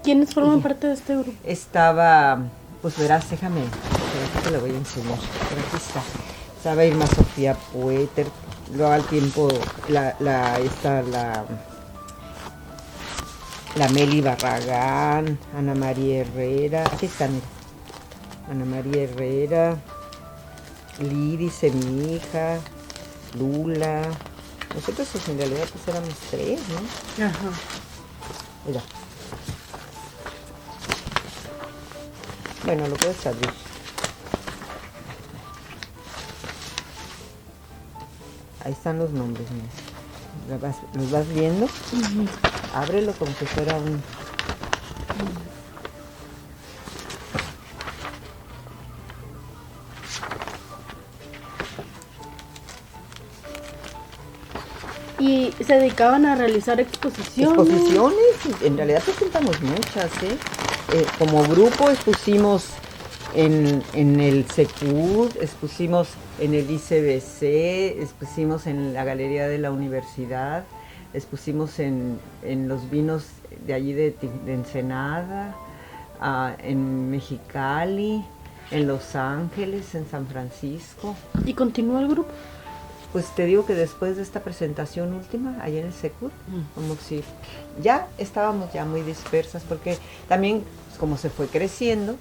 A: ¿Quiénes forman parte de este grupo?
B: Estaba, pues verás, déjame, te lo voy a enseñar, pero aquí está. Estaba Irma Sofía Poeter, luego al tiempo la Meli Barragán, Ana María Herrera, aquí está, mira, Ana María Herrera, Liris, mi hija, Lula, nosotros pues, en realidad pues éramos 3, ¿no?
A: Ajá.
B: Mira. Bueno, lo puedes abrir. Ahí están los nombres, mira. ¿Los vas viendo? Ábrelo como si fuera un...
A: ¿Y se dedicaban a realizar exposiciones?
B: Exposiciones, en realidad presentamos muchas, ¿eh? Como grupo expusimos en el Secud, expusimos en el ICBC, expusimos en la Galería de la Universidad, expusimos en los vinos de allí de Ensenada, en Mexicali, en Los Ángeles, en San Francisco.
A: ¿Y continúa el grupo?
B: Pues te digo que después de esta presentación última, allá en el Secud, como si ya estábamos ya muy dispersas, porque también como se fue creciendo,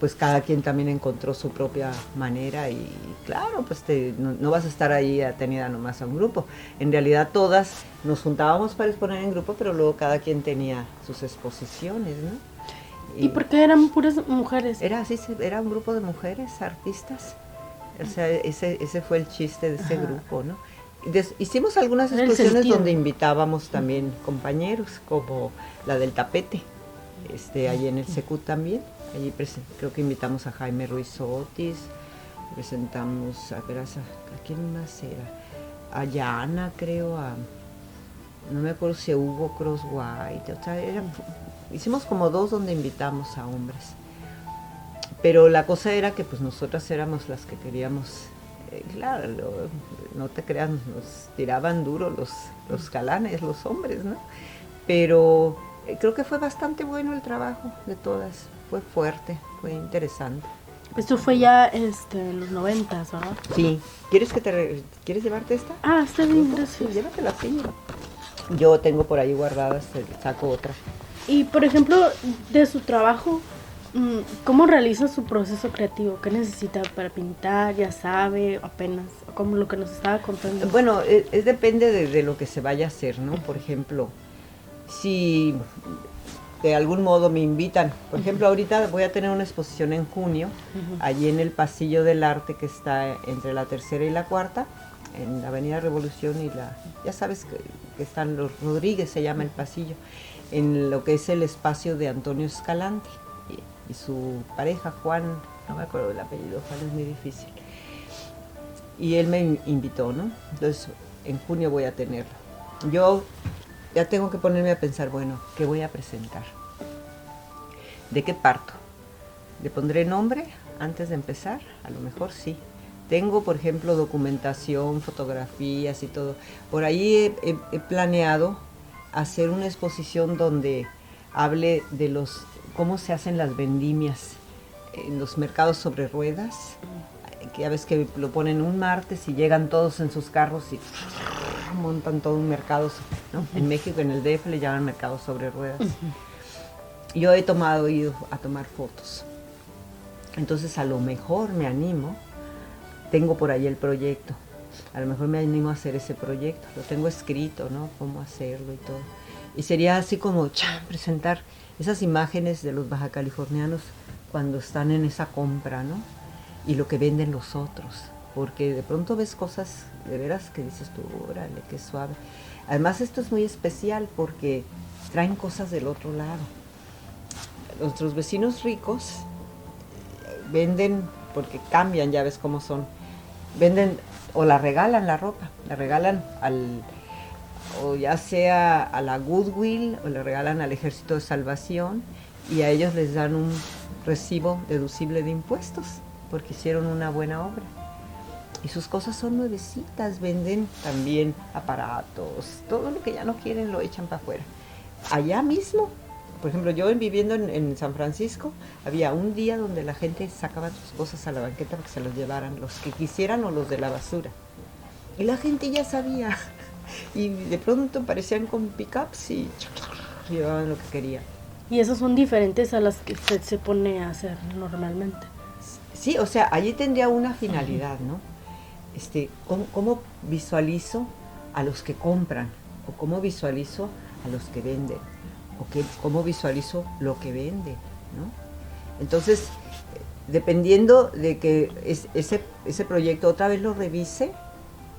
B: pues cada quien también encontró su propia manera y claro, pues no vas a estar ahí atenida nomás a un grupo. En realidad todas nos juntábamos para exponer en grupo, pero luego cada quien tenía sus exposiciones, ¿no?
A: ¿Y por qué eran puras mujeres?
B: Era así, era un grupo de mujeres artistas. O sea, ese fue el chiste de ese grupo, ¿no? Hicimos algunas exposiciones donde invitábamos también compañeros, como la del tapete, allí en el Secud también. Allí creo que invitamos a Jaime Ruiz Otis, presentamos, ¿a quién más era? A Yana, creo, no me acuerdo si a Hugo Crosswhite, o sea, hicimos como 2 donde invitamos a hombres. Pero la cosa era que pues nosotras éramos las que queríamos, claro, no te creas, nos tiraban duro los galanes, los hombres, ¿no? Pero creo que fue bastante bueno el trabajo de todas, fue fuerte, fue interesante.
A: Esto fue ya en los 90, ¿verdad?
B: Sí. ¿Quieres llevarte esta?
A: Ah, está bien, gracias.
B: Sí, llévatela, sí. Yo tengo por ahí guardadas, saco otra.
A: Y por ejemplo, de su trabajo, ¿cómo realiza su proceso creativo? ¿Qué necesita para pintar? ¿Ya sabe? ¿Apenas? Como lo que nos estaba contando.
B: Bueno, depende de lo que se vaya a hacer, ¿no? Por ejemplo, si de algún modo me invitan, por ejemplo, ahorita voy a tener una exposición en junio, allí en el Pasillo del Arte que está entre la tercera y la cuarta, en la Avenida Revolución y ya sabes que están los Rodríguez, se llama el pasillo, en lo que es el espacio de Antonio Escalante y su pareja Juan, no me acuerdo del apellido, Juan es muy difícil. Y él me invitó, ¿no? Entonces, en junio voy a tenerlo. Yo ya tengo que ponerme a pensar, bueno, ¿qué voy a presentar? ¿De qué parto? ¿Le pondré nombre antes de empezar? A lo mejor sí. Tengo, por ejemplo, documentación, fotografías y todo. Por ahí he planeado hacer una exposición donde hable de cómo se hacen las vendimias en los mercados sobre ruedas, que ya ves que lo ponen un martes y llegan todos en sus carros y montan todo un mercado, ¿no? En México, en el DF, le llaman mercado sobre ruedas. Yo he ido a tomar fotos. Entonces, a lo mejor me animo, tengo por ahí el proyecto, a lo mejor me animo a hacer ese proyecto, lo tengo escrito, ¿no? Cómo hacerlo y todo. Y sería así como presentar esas imágenes de los bajacalifornianos cuando están en esa compra, ¿no? Y lo que venden los otros, porque de pronto ves cosas de veras que dices tú, órale, qué suave. Además, esto es muy especial porque traen cosas del otro lado. Nuestros vecinos ricos venden, porque cambian, ya ves cómo son, venden o la regalan la ropa, la regalan o ya sea a la Goodwill o le regalan al Ejército de Salvación, y a ellos les dan un recibo deducible de impuestos porque hicieron una buena obra. Y sus cosas son nuevecitas, venden también aparatos, todo lo que ya no quieren lo echan para afuera. Allá mismo, por ejemplo, yo viviendo en San Francisco, había un día donde la gente sacaba sus cosas a la banqueta para que se los llevaran, los que quisieran o los de la basura. Y la gente ya sabía. Y de pronto aparecían con pickups y llevaban lo que querían.
A: Y esas son diferentes a las que usted se pone a hacer normalmente.
B: Sí, o sea, allí tendría una finalidad, ¿no? ¿Cómo visualizo a los que compran? ¿O cómo visualizo a los que venden? ¿O cómo visualizo lo que vende? ¿No? Entonces, dependiendo de que ese proyecto otra vez lo revise,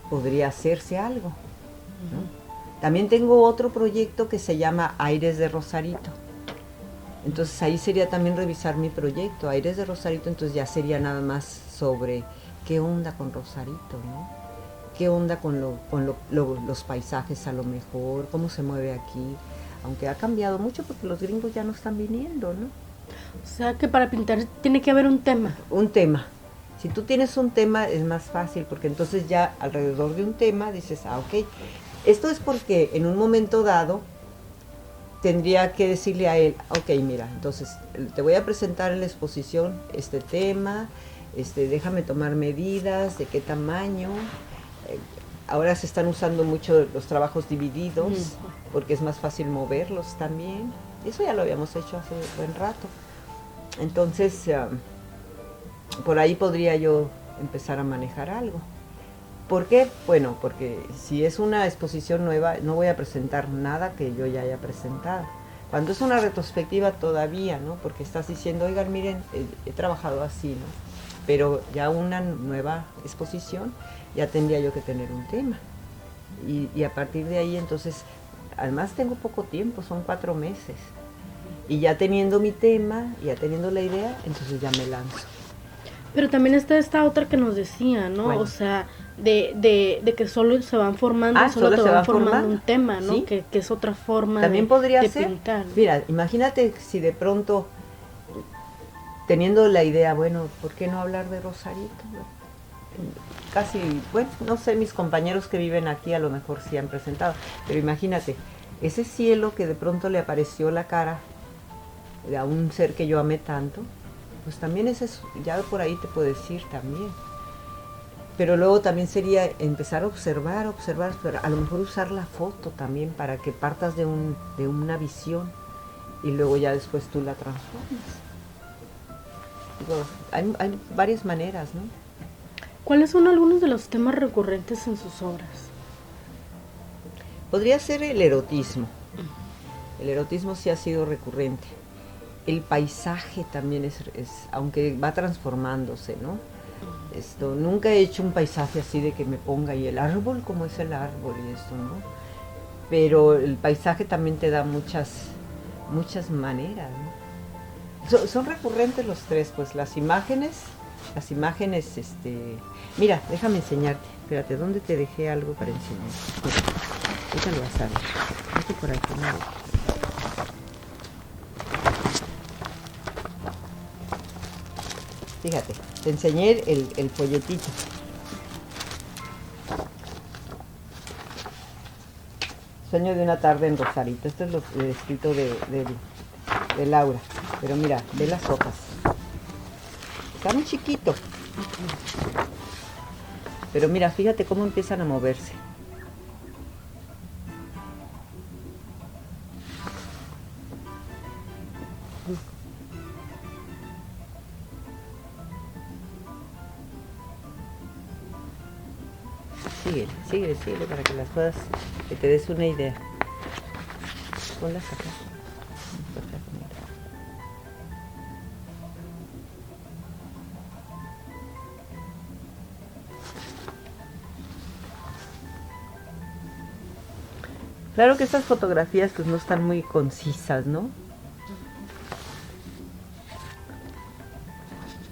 B: podría hacerse algo, ¿no? También tengo otro proyecto que se llama Aires de Rosarito. Entonces ahí sería también revisar mi proyecto, Aires de Rosarito, entonces ya sería nada más sobre qué onda con Rosarito, ¿no? Qué onda con los paisajes a lo mejor, cómo se mueve aquí, aunque ha cambiado mucho porque los gringos ya no están viniendo, ¿no?
A: O sea que para pintar tiene que haber un tema.
B: Un tema. Si tú tienes un tema es más fácil porque entonces ya alrededor de un tema dices, ok, esto es porque en un momento dado tendría que decirle a él, ok, mira, entonces te voy a presentar en la exposición este tema, déjame tomar medidas, de qué tamaño. Ahora se están usando mucho los trabajos divididos porque es más fácil moverlos también. Eso ya lo habíamos hecho hace buen rato. Entonces, por ahí podría yo empezar a manejar algo. ¿Por qué? Bueno, porque si es una exposición nueva, no voy a presentar nada que yo ya haya presentado. Cuando es una retrospectiva todavía, ¿no? Porque estás diciendo, oigan, miren, he trabajado así, ¿no? Pero ya una nueva exposición, ya tendría yo que tener un tema. Y a partir de ahí, entonces, además tengo poco tiempo, son 4 meses. Y ya teniendo mi tema, ya teniendo la idea, entonces ya me lanzo.
A: Pero también está esta otra que nos decía, ¿no? Bueno. O sea, de que solo se van formando, solo te van formando un tema, ¿no? ¿Sí? Que es otra forma
B: también podría
A: de
B: ser
A: pintar.
B: Mira, imagínate si de pronto, teniendo la idea, bueno, ¿por qué no hablar de Rosarito? Casi, bueno, no sé, mis compañeros que viven aquí a lo mejor sí han presentado, pero imagínate, ese cielo que de pronto le apareció la cara a un ser que yo amé tanto, pues también ese es, ya por ahí te puedo decir también. Pero luego también sería empezar a observar, pero a lo mejor usar la foto también para que partas de una visión y luego ya después tú la transformas. Digo, hay varias maneras, ¿no?
A: ¿Cuáles son algunos de los temas recurrentes en sus obras?
B: Podría ser el erotismo. El erotismo sí ha sido recurrente. El paisaje también es aunque va transformándose, ¿no? Nunca he hecho un paisaje así de que me ponga y el árbol como es el árbol y esto, ¿no? Pero el paisaje también te da muchas maneras, ¿no? Son recurrentes los tres, pues las imágenes, mira, déjame enseñarte, espérate, ¿dónde te dejé algo para enseñar? Ahorita lo vas a ver, vete por aquí, ¿no? Fíjate, te enseñé el folletito. Sueño de una tarde en Rosarito. Esto es el escrito de Laura. Pero mira, ve las hojas. Está muy chiquito. Pero mira, fíjate cómo empiezan a moverse. Síguele para que las puedas, que te des una idea. Ponlas acá. Claro que estas fotografías pues no están muy concisas, ¿no?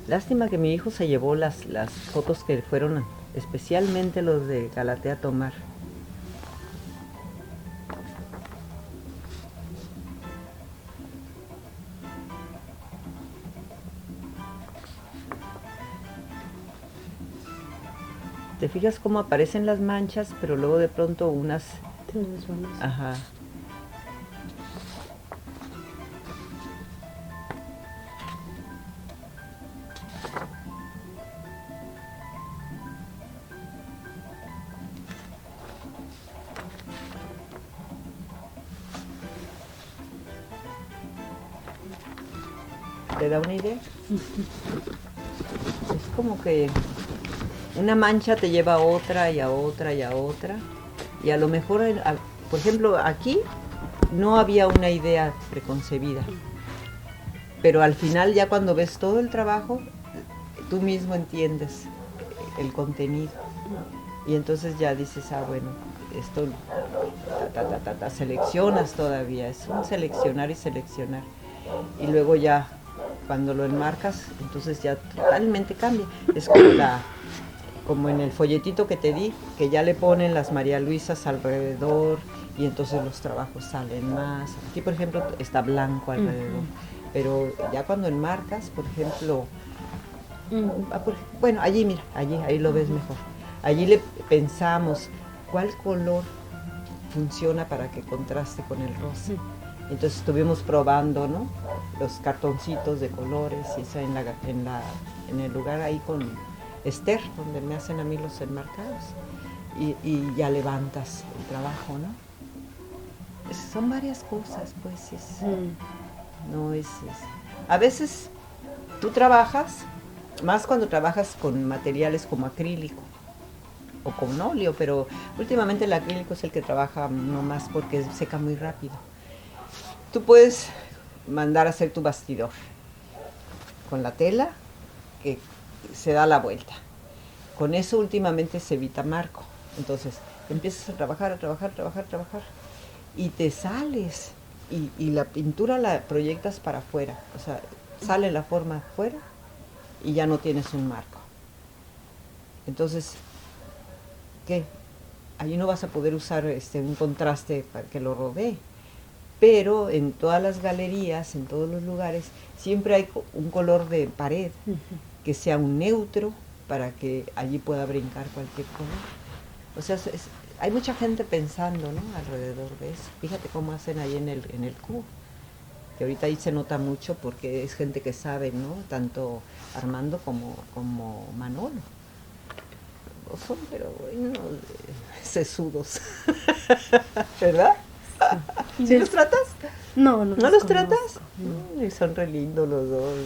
B: Lástima que mi hijo se llevó las fotos que fueron especialmente los de Galatea a tomar. Te fijas cómo aparecen las manchas, pero luego de pronto unas... Ajá. ¿Te da una idea? Es como que una mancha te lleva a otra y a otra y a otra. Y a lo mejor, por ejemplo, aquí no había una idea preconcebida. Pero al final, ya cuando ves todo el trabajo, tú mismo entiendes el contenido. Y entonces ya dices, bueno, esto seleccionas todavía. Es un seleccionar y seleccionar. Y luego ya, cuando lo enmarcas, entonces ya totalmente cambia. Es como en el folletito que te di, que ya le ponen las María Luisas alrededor y entonces los trabajos salen más. Aquí, por ejemplo, está blanco alrededor, pero ya cuando enmarcas, por ejemplo, bueno, allí mira, ahí lo ves mejor. Allí le pensamos cuál color funciona para que contraste con el rosa. Entonces estuvimos probando, ¿no? Los cartoncitos de colores y eso en el lugar ahí con Esther, donde me hacen a mí los enmarcados, y ya levantas el trabajo, ¿no? Son varias cosas, pues, no es... A veces tú trabajas, más cuando trabajas con materiales como acrílico o con óleo, pero últimamente el acrílico es el que trabaja no más porque seca muy rápido. Tú puedes mandar a hacer tu bastidor con la tela que se da la vuelta. Con eso últimamente se evita marco. Entonces empiezas a trabajar y te sales y la pintura la proyectas para afuera. O sea, sale la forma afuera y ya no tienes un marco. Entonces, ¿qué? Allí no vas a poder usar un contraste para que lo rodee. Pero en todas las galerías, en todos los lugares, siempre hay un color de pared que sea un neutro para que allí pueda brincar cualquier color. O sea, hay mucha gente pensando, ¿no?, alrededor de eso. Fíjate cómo hacen ahí en el cubo, que ahorita ahí se nota mucho porque es gente que sabe, ¿no?, tanto Armando como Manolo. Son, pero bueno, sesudos, ¿verdad? ¿Sí los tratas?
A: No
B: los tratas.
A: No.
B: Son re lindos los dos.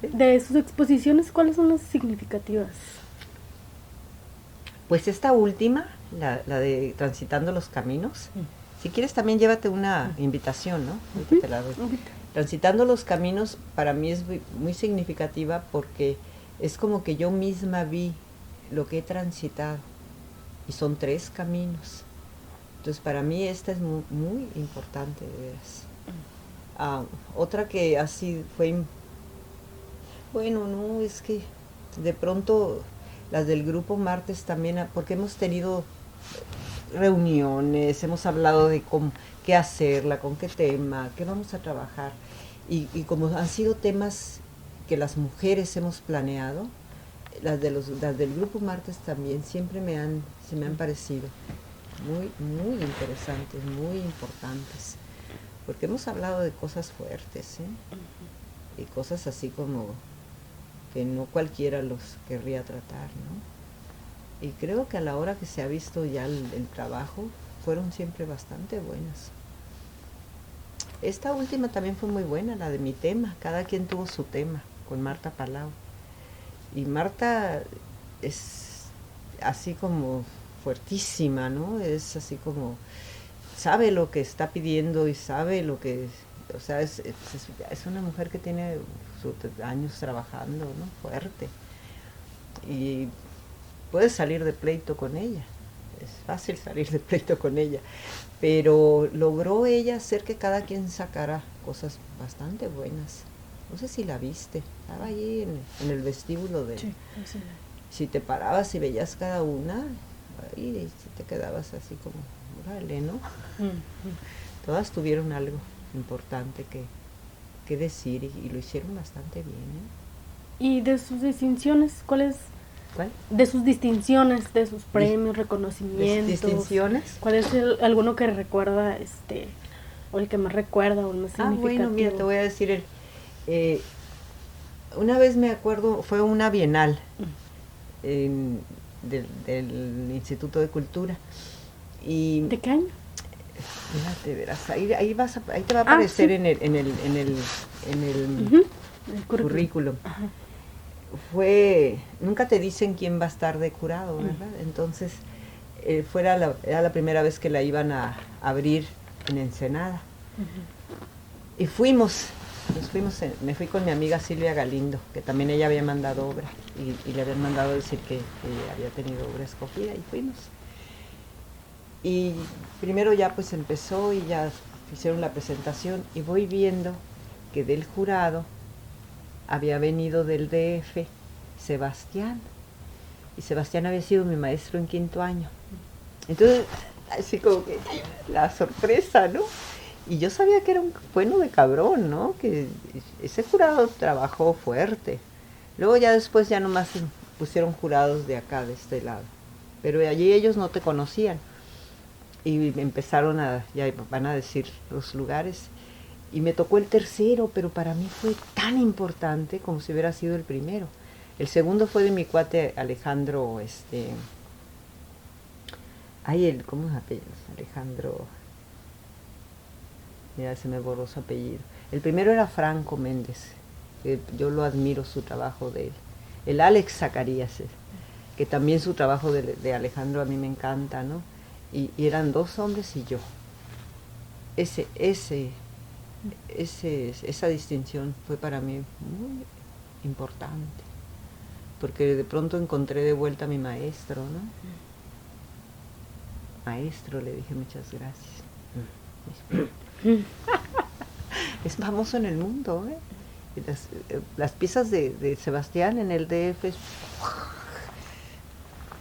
A: De sus exposiciones, ¿cuáles son las significativas?
B: Pues esta última, la de Transitando los Caminos, si quieres también llévate una invitación, ¿no? Te la doy. Transitando los Caminos para mí es muy significativa porque es como que yo misma vi lo que he transitado y son 3 caminos. Entonces para mí esta es muy, muy importante, de veras. Otra que así fue, bueno, no, es que de pronto las del grupo Martes también, porque hemos tenido reuniones, hemos hablado de qué hacerla, con qué tema, qué vamos a trabajar, y como han sido temas que las mujeres hemos planeado, las del grupo Martes también siempre se me han parecido muy, muy interesantes, muy importantes, porque hemos hablado de cosas fuertes, y cosas así como que no cualquiera los querría tratar, ¿no? Y creo que a la hora que se ha visto ya el trabajo, fueron siempre bastante buenas. Esta última también fue muy buena, la de mi tema, cada quien tuvo su tema, con Marta Palau. Y Marta así como fuertísima, ¿no? Es así como, sabe lo que está pidiendo y sabe lo que, o sea, es una mujer que tiene sus años trabajando, ¿no? Fuerte. Y puedes salir de pleito con ella, es fácil salir de pleito con ella, pero logró ella hacer que cada quien sacara cosas bastante buenas. No sé si la viste, estaba allí en el vestíbulo de...
A: Sí, sí.
B: Si te parabas y veías cada una, y si te quedabas así como, órale, ¿no? Todas tuvieron algo importante que decir y lo hicieron bastante bien, ¿eh?
A: ¿Y de sus distinciones, cuáles?
B: ¿Cuál?
A: De sus distinciones, de sus premios, reconocimientos.
B: ¿Distinciones?
A: ¿Cuál es alguno que recuerda, o el que más recuerda, o el más significativo?
B: Bueno, mira, te voy a decir, una vez me acuerdo, fue una bienal del Instituto de Cultura. Y
A: ¿de qué año?
B: fíjate, verás, ahí te va a aparecer
A: sí.
B: en el
A: El
B: currículum.
A: Ajá.
B: Nunca te dicen quién va a estar de jurado, ¿verdad? Entonces, era la primera vez que la iban a abrir en Ensenada. Y me fui con mi amiga Silvia Galindo, que también ella había mandado obra, y le habían mandado decir que había tenido obra escogida, y fuimos. Y primero ya pues empezó y ya hicieron la presentación, y voy viendo que del jurado había venido del DF Sebastián, y Sebastián había sido mi maestro en 5º año. Entonces, así como que la sorpresa, ¿no? Y yo sabía que era un bueno de cabrón, ¿no? Que ese jurado trabajó fuerte. Luego ya después ya nomás pusieron jurados de acá, de este lado. Pero allí ellos no te conocían. Y empezaron ya van a decir los lugares. Y me tocó el tercero, pero para mí fue tan importante como si hubiera sido el primero. El segundo fue de mi cuate Alejandro, ¿cómo se apellido? Alejandro, mira, se me borró su apellido. El primero era Franco Méndez, que yo lo admiro, su trabajo de él. El Alex Zacarías, que también su trabajo de Alejandro a mí me encanta, ¿no? Y eran 2 hombres y yo. Esa distinción fue para mí muy importante, porque de pronto encontré de vuelta a mi maestro, ¿no? Maestro, le dije, muchas gracias. Es famoso en el mundo, ¿eh? Las piezas de Sebastián en el DF,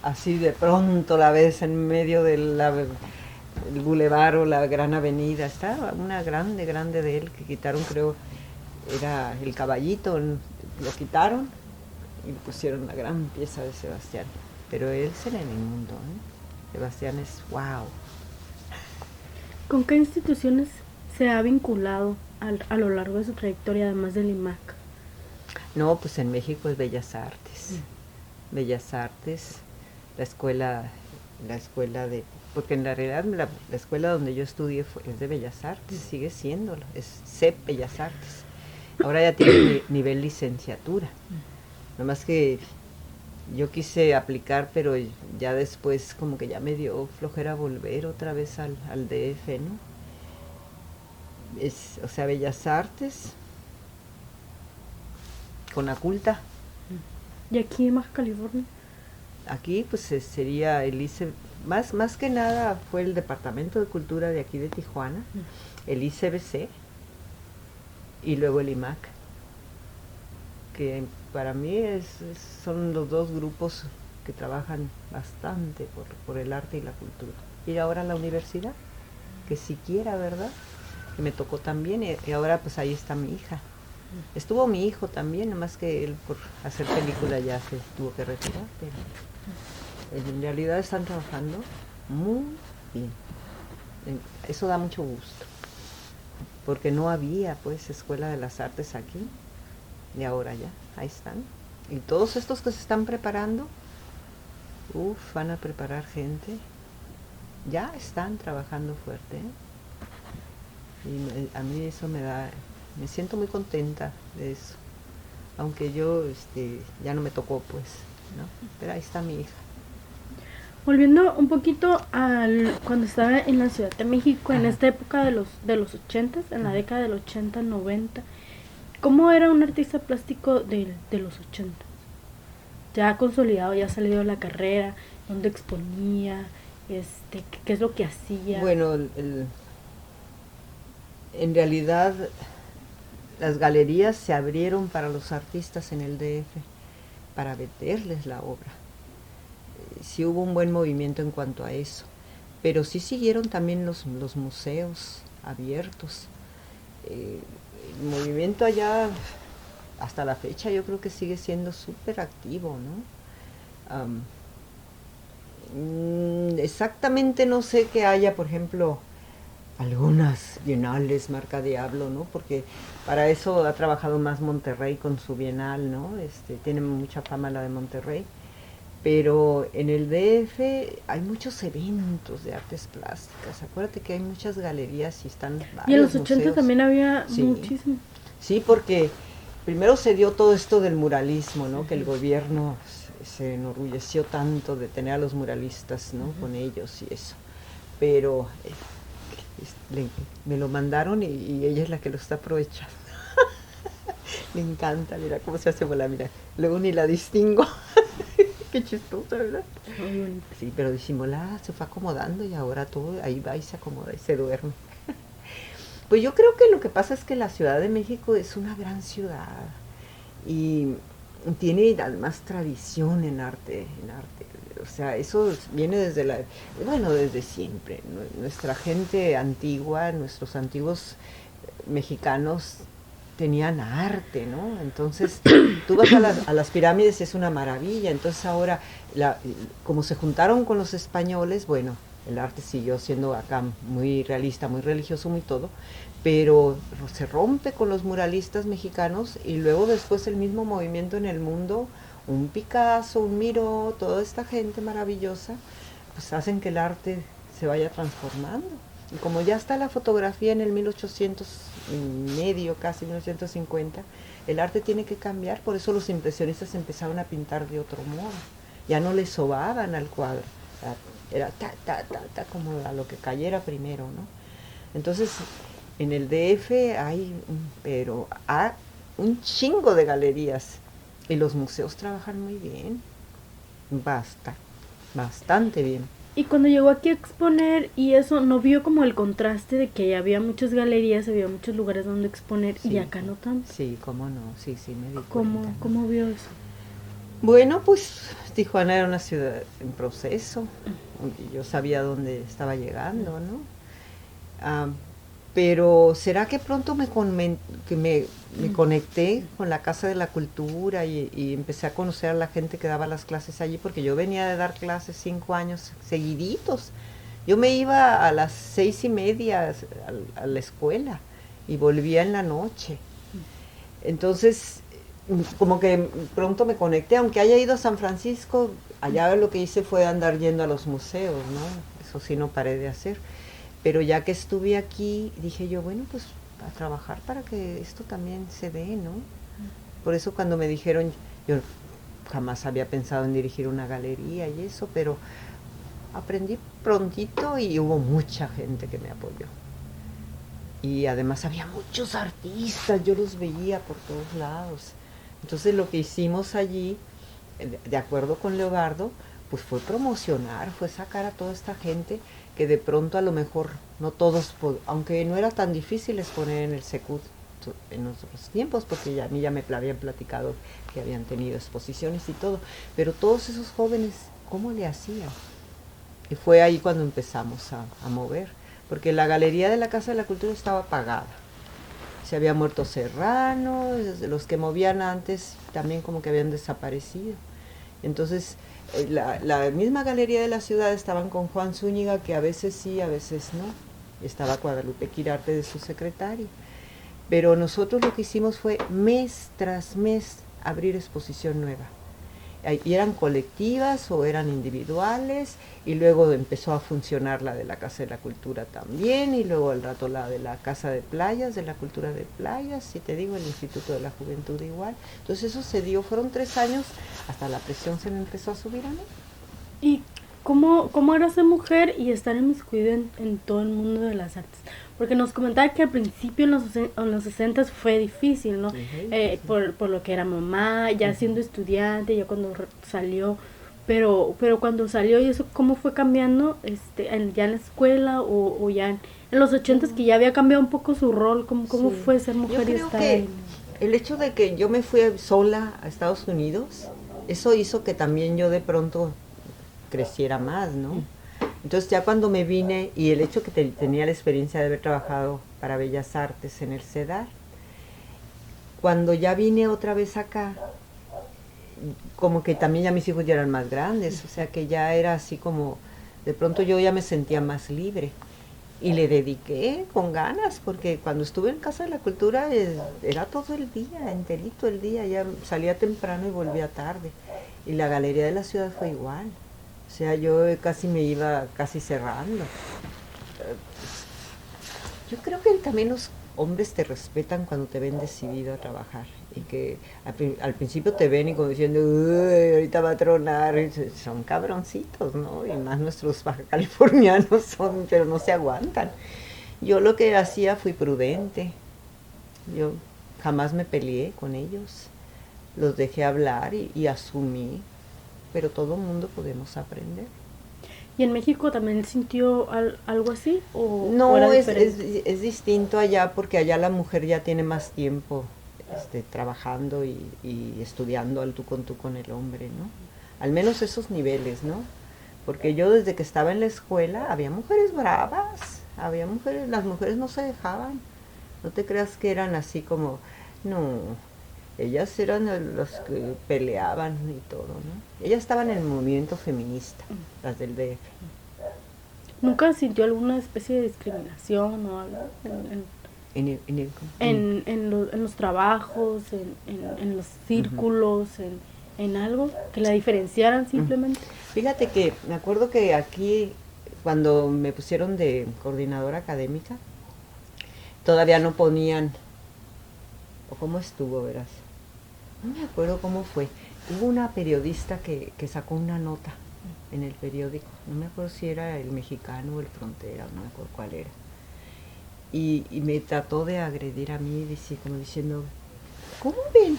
B: así de pronto la ves en medio del bulevar o la gran avenida. Está una grande de él que quitaron, creo, era El Caballito, lo quitaron y le pusieron la gran pieza de Sebastián. Pero él será en el mundo, ¿eh? Sebastián es wow.
A: ¿Con qué instituciones se ha vinculado a lo largo de su trayectoria, además del IMAC?
B: No, pues en México es Bellas Artes. Bellas Artes, la escuela porque en la realidad la escuela donde yo estudié es de Bellas Artes, sigue siéndolo, es CEP Bellas Artes. Ahora ya tiene nivel licenciatura. Nomás que yo quise aplicar, pero ya después como que ya me dio flojera volver otra vez al DF, ¿no? O sea, Bellas Artes, Conaculta.
A: ¿Y aquí en Baja California?
B: Aquí pues sería el ICE, más que nada fue el Departamento de Cultura de aquí de Tijuana, el ICBC y luego el IMAC, que para mí son los 2 grupos que trabajan bastante por el arte y la cultura. Y ahora la universidad, que siquiera, ¿verdad? Que me tocó también, y ahora pues ahí está mi hija. Estuvo mi hijo también, nomás que él por hacer película ya se tuvo que retirar, pero en realidad están trabajando muy bien. Eso da mucho gusto, porque no había pues Escuela de las Artes aquí, y ahora ya, ahí están. Y todos estos que se están preparando, van a preparar gente, ya están trabajando fuerte, ¿eh? Y a mí eso me siento muy contenta de eso, aunque yo ya no me tocó pues, ¿no? Pero ahí está mi hija.
A: Volviendo un poquito al cuando estaba en la Ciudad de México, en esta época de los 80, en la década del 80, 90, ¿cómo era un artista plástico de los 80? Ya consolidado, ya salido de la carrera, dónde exponía, qué es lo que hacía.
B: Bueno, en realidad las galerías se abrieron para los artistas en el DF, para venderles la obra. Sí hubo un buen movimiento en cuanto a eso, pero sí siguieron también los museos abiertos. El movimiento allá, hasta la fecha, yo creo que sigue siendo súper activo, ¿no? Exactamente no sé que haya, por ejemplo, algunas bienales marca Diablo, ¿no? Porque para eso ha trabajado más Monterrey con su bienal, ¿no? Tiene mucha fama la de Monterrey. Pero en el DF hay muchos eventos de artes plásticas. Acuérdate que hay muchas galerías y están
A: Y en los
B: varios
A: 80
B: museos.
A: también había
B: Sí.
A: muchísimo.
B: Sí, porque primero se dio todo esto del muralismo, ¿no? Que el gobierno se enorgulleció tanto de tener a los muralistas, ¿no? Con ellos y eso. Pero me lo mandaron y ella es la que lo está aprovechando. Le encanta, mira cómo se hace bola, mira. Luego ni la distingo. Qué chistosa, ¿verdad?
A: Muy bonito.
B: Sí, pero disimulada se fue acomodando y ahora todo ahí va y se acomoda y se duerme. Pues yo creo que lo que pasa es que la Ciudad de México es una gran ciudad y tiene además tradición en arte. O sea, eso viene desde siempre. Nuestra gente antigua, nuestros antiguos mexicanos tenían arte, ¿no? Entonces, tú vas a las pirámides, es una maravilla. Entonces ahora, como se juntaron con los españoles, bueno, el arte siguió siendo acá muy realista, muy religioso, muy todo, pero se rompe con los muralistas mexicanos y luego después el mismo movimiento en el mundo, un Picasso, un Miró, toda esta gente maravillosa, pues hacen que el arte se vaya transformando. Y como ya está la fotografía en el 1800 y medio, casi 1950, el arte tiene que cambiar, por eso los impresionistas empezaron a pintar de otro modo. Ya no le sobaban al cuadro, era como a lo que cayera primero, ¿no? Entonces, en el DF hay un chingo de galerías y los museos trabajan muy bien, bastante bien.
A: Y cuando llegó aquí a exponer y eso, ¿no vio como el contraste de que había muchas galerías, había muchos lugares donde exponer
B: Sí,
A: y acá no tanto?
B: Sí, cómo no, sí, me di
A: ¿Cómo,
B: cuenta, ¿no?
A: cómo vio eso?
B: Bueno, pues Tijuana era una ciudad en proceso, y yo sabía dónde estaba llegando, ¿no? Pero ¿será que pronto me conecté con la Casa de la Cultura y empecé a conocer a la gente que daba las clases allí? Porque yo venía de dar clases 5 años seguiditos. Yo me iba a las 6:30 a la escuela y volvía en la noche. Entonces, como que pronto me conecté, aunque haya ido a San Francisco, allá lo que hice fue andar yendo a los museos, ¿no? Eso sí no paré de hacer. Pero ya que estuve aquí, dije yo, bueno, pues a trabajar para que esto también se dé, ¿no? Por eso cuando me dijeron, yo jamás había pensado en dirigir una galería y eso, pero aprendí prontito y hubo mucha gente que me apoyó. Y además había muchos artistas, yo los veía por todos lados. Entonces lo que hicimos allí, de acuerdo con Leobardo, pues fue promocionar, fue sacar a toda esta gente que de pronto a lo mejor no todos, aunque no era tan difícil exponer en el Secut en otros tiempos, porque a mí ya me habían platicado que habían tenido exposiciones y todo, pero todos esos jóvenes, ¿cómo le hacían? Y fue ahí cuando empezamos a mover, porque la galería de la Casa de la Cultura estaba apagada. Se había muerto Serrano, los que movían antes también como que habían desaparecido. Entonces, la misma galería de la ciudad estaban con Juan Zúñiga, que a veces sí, a veces no. Estaba Guadalupe Quirarte de su secretario. Pero nosotros lo que hicimos fue mes tras mes abrir exposición nueva. Y eran colectivas o eran individuales, y luego empezó a funcionar la de la Casa de la Cultura también, y luego al rato la de la Casa de Playas, de la Cultura de Playas, y te digo, el Instituto de la Juventud igual. Entonces eso se dio, fueron 3 años, hasta la presión se me empezó a subir a mí.
A: ¿Y ¿cómo era ser mujer y estar inmiscuida en todo el mundo de las artes? Porque nos comentaba que al principio en los 60 fue difícil, ¿no? Por lo que era mamá, ya siendo estudiante, ya cuando salió, pero cuando salió y eso, ¿cómo fue cambiando ya en la escuela o ya en los 80 que ya había cambiado un poco su rol? ¿Cómo fue ser mujer
B: yo
A: y
B: creo
A: estar
B: que
A: ahí?
B: el hecho de que yo me fui sola a Estados Unidos, eso hizo que también yo de pronto creciera más, ¿no? Entonces ya cuando me vine, y el hecho que tenía la experiencia de haber trabajado para Bellas Artes en el CEDAR, cuando ya vine otra vez acá, como que también ya mis hijos ya eran más grandes, o sea que ya era así como, de pronto yo ya me sentía más libre. Y le dediqué con ganas, porque cuando estuve en Casa de la Cultura era todo el día, enterito el día, ya salía temprano y volvía tarde. Y la Galería de la Ciudad fue igual. O sea, yo casi me iba casi cerrando. Yo creo que también los hombres te respetan cuando te ven decidido a trabajar. Y que al principio te ven y como diciendo, uy, ahorita va a tronar. Y son cabroncitos, ¿no? Y más nuestros baja californianos son, pero no se aguantan. Yo lo que hacía fui prudente. Yo jamás me peleé con ellos. Los dejé hablar y asumí. Pero todo mundo podemos aprender.
A: ¿Y en México también sintió algo así o
B: No,
A: era
B: es
A: diferente?
B: distinto allá porque allá la mujer ya tiene más tiempo trabajando y estudiando al tú con el hombre, ¿no? Al menos esos niveles, ¿no? Porque yo desde que estaba en la escuela había mujeres bravas, había mujeres, las mujeres no se dejaban. No te creas que eran así como, no, ellas eran las que peleaban y todo, ¿no? Ellas estaban en el movimiento feminista, las del DF.
A: ¿Nunca sintió alguna especie de discriminación o algo en los trabajos, en los círculos, en algo que la diferenciaran simplemente?
B: Fíjate que me acuerdo que aquí, cuando me pusieron de coordinadora académica, todavía no ponían, o cómo estuvo, verás. No me acuerdo cómo fue. Hubo una periodista que sacó una nota en el periódico. No me acuerdo si era el Mexicano o el Frontera, no me acuerdo cuál era. Y me trató de agredir a mí, como diciendo, ¿cómo ven?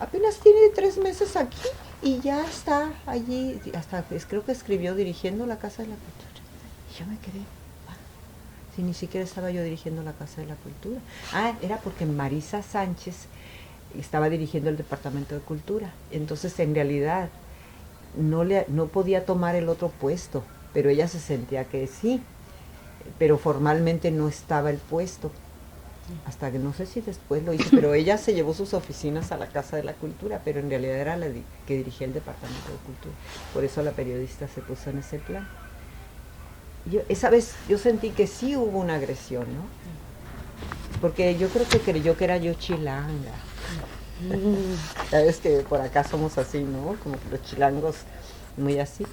B: Apenas tiene 3 meses aquí y ya está allí, hasta creo que escribió dirigiendo la Casa de la Cultura. Y yo me quedé, si ni siquiera estaba yo dirigiendo la Casa de la Cultura. Ah, era porque Marisa Sánchez estaba dirigiendo el Departamento de Cultura. Entonces, en realidad, no podía tomar el otro puesto, pero ella se sentía que sí, pero formalmente no estaba el puesto. Hasta que no sé si después lo hizo, pero ella se llevó sus oficinas a la Casa de la Cultura, pero en realidad era la que dirigía el Departamento de Cultura. Por eso la periodista se puso en ese plan. Esa vez yo sentí que sí hubo una agresión, ¿no? Porque yo creo que creyó que era yo chilanga. Sabes que por acá somos así, ¿no? Como que los chilangos muy así.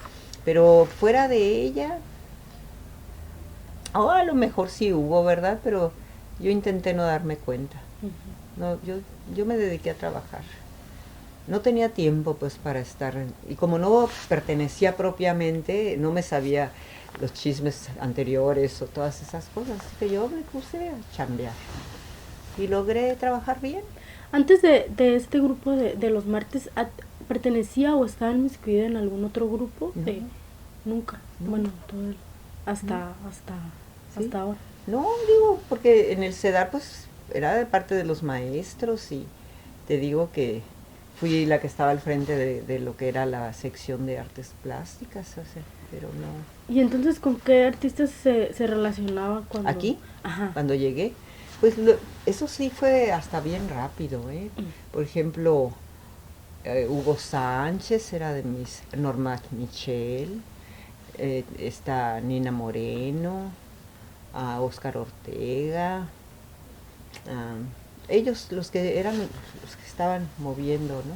B: Pero fuera de ella, a lo mejor sí hubo, ¿verdad? Pero yo intenté no darme cuenta. No, yo me dediqué a trabajar. No tenía tiempo pues para estar, y como no pertenecía propiamente, no me sabía los chismes anteriores o todas esas cosas, así que yo me puse a chambear y logré trabajar bien.
A: Antes de este grupo de los martes, ¿pertenecía o estaba inmiscuida en algún otro grupo?
B: No.
A: Nunca.
B: No.
A: Bueno, hasta
B: ¿Sí?
A: ahora.
B: No, digo, porque en el CEDAR pues era de parte de los maestros y te digo que fui la que estaba al frente de lo que era la sección de artes plásticas, o sea, pero no.
A: ¿Y entonces con qué artistas se relacionaba cuando...?
B: Aquí,
A: Ajá.
B: cuando llegué, pues eso sí fue hasta bien rápido, ¿eh? Por ejemplo, Hugo Sánchez era de Norma Michel, está Nina Moreno, a Óscar Ortega, ellos los que estaban moviendo, ¿no?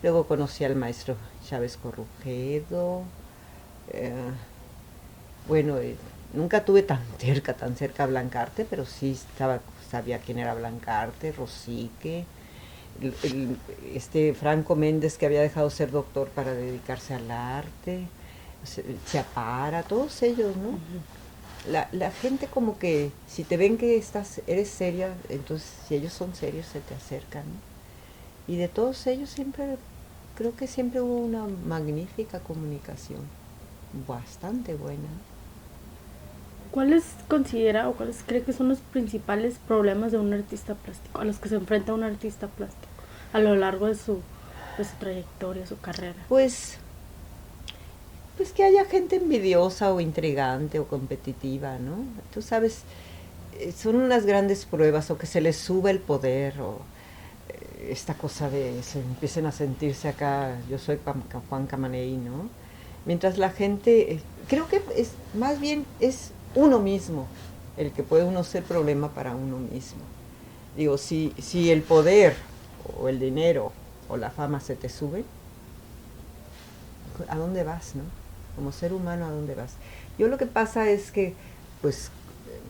B: Luego conocí al maestro Chávez Corrujedo, bueno, nunca tuve tan cerca a Blancarte, pero sí sabía quién era Blancarte, Rosique, Franco Méndez, que había dejado ser doctor para dedicarse al arte, Chiapara, todos ellos, ¿no? La gente como que si te ven que eres seria, entonces si ellos son serios se te acercan, ¿no? Y de todos ellos siempre, creo que siempre hubo una magnífica comunicación, bastante buena.
A: ¿Cuáles considera o cuáles cree que son los principales problemas de un artista plástico, a los que se enfrenta un artista plástico a lo largo de su trayectoria, su carrera?
B: Pues que haya gente envidiosa o intrigante o competitiva, ¿no? Tú sabes, son unas grandes pruebas, o que se les sube el poder, o esta cosa de se empiecen a sentirse acá, yo soy Juan Camaney, ¿no? Mientras la gente, creo que más bien es uno mismo el que puede uno ser problema para uno mismo. Digo, si el poder o el dinero o la fama se te sube, ¿a dónde vas, no? Como ser humano, ¿a dónde vas? Yo lo que pasa es que, pues,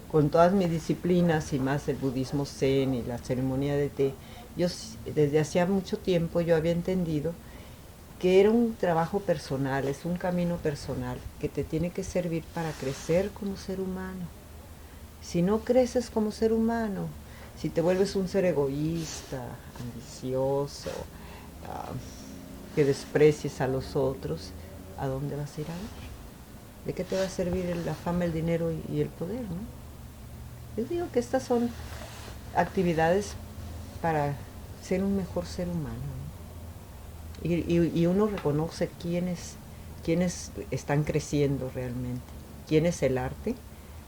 B: con todas mis disciplinas y más el budismo zen y la ceremonia de té, yo desde hacía mucho tiempo yo había entendido que era un trabajo personal, es un camino personal que te tiene que servir para crecer como ser humano. Si no creces como ser humano, si te vuelves un ser egoísta, ambicioso, que desprecies a los otros, ¿a dónde vas a ir a ver? ¿De qué te va a servir la fama, el dinero y el poder, no? Yo digo que estas son actividades para ser un mejor ser humano, ¿no? Y uno reconoce quiénes están creciendo realmente, quién es el arte,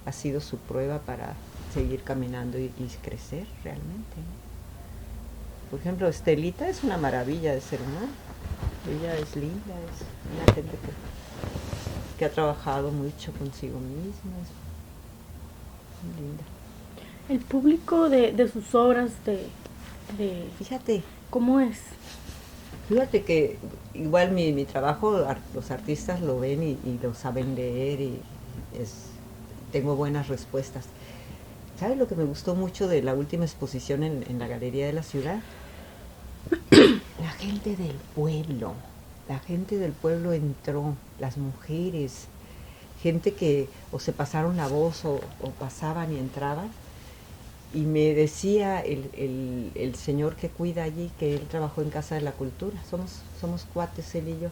B: ha sido su prueba para seguir caminando y crecer realmente, ¿no? Por ejemplo, Estelita es una maravilla de ser humano. Ella es linda, es una gente que ha trabajado mucho consigo misma, es muy linda.
A: El público de sus obras,
B: Fíjate.
A: ¿cómo es?
B: Fíjate que igual mi trabajo, los artistas lo ven y lo saben leer y tengo buenas respuestas. ¿Sabes lo que me gustó mucho de la última exposición en la Galería de la Ciudad? La gente del pueblo entró, las mujeres, gente que o se pasaron la voz o pasaban y entraban. Y me decía el señor que cuida allí, que él trabajó en Casa de la Cultura, somos cuates él y yo.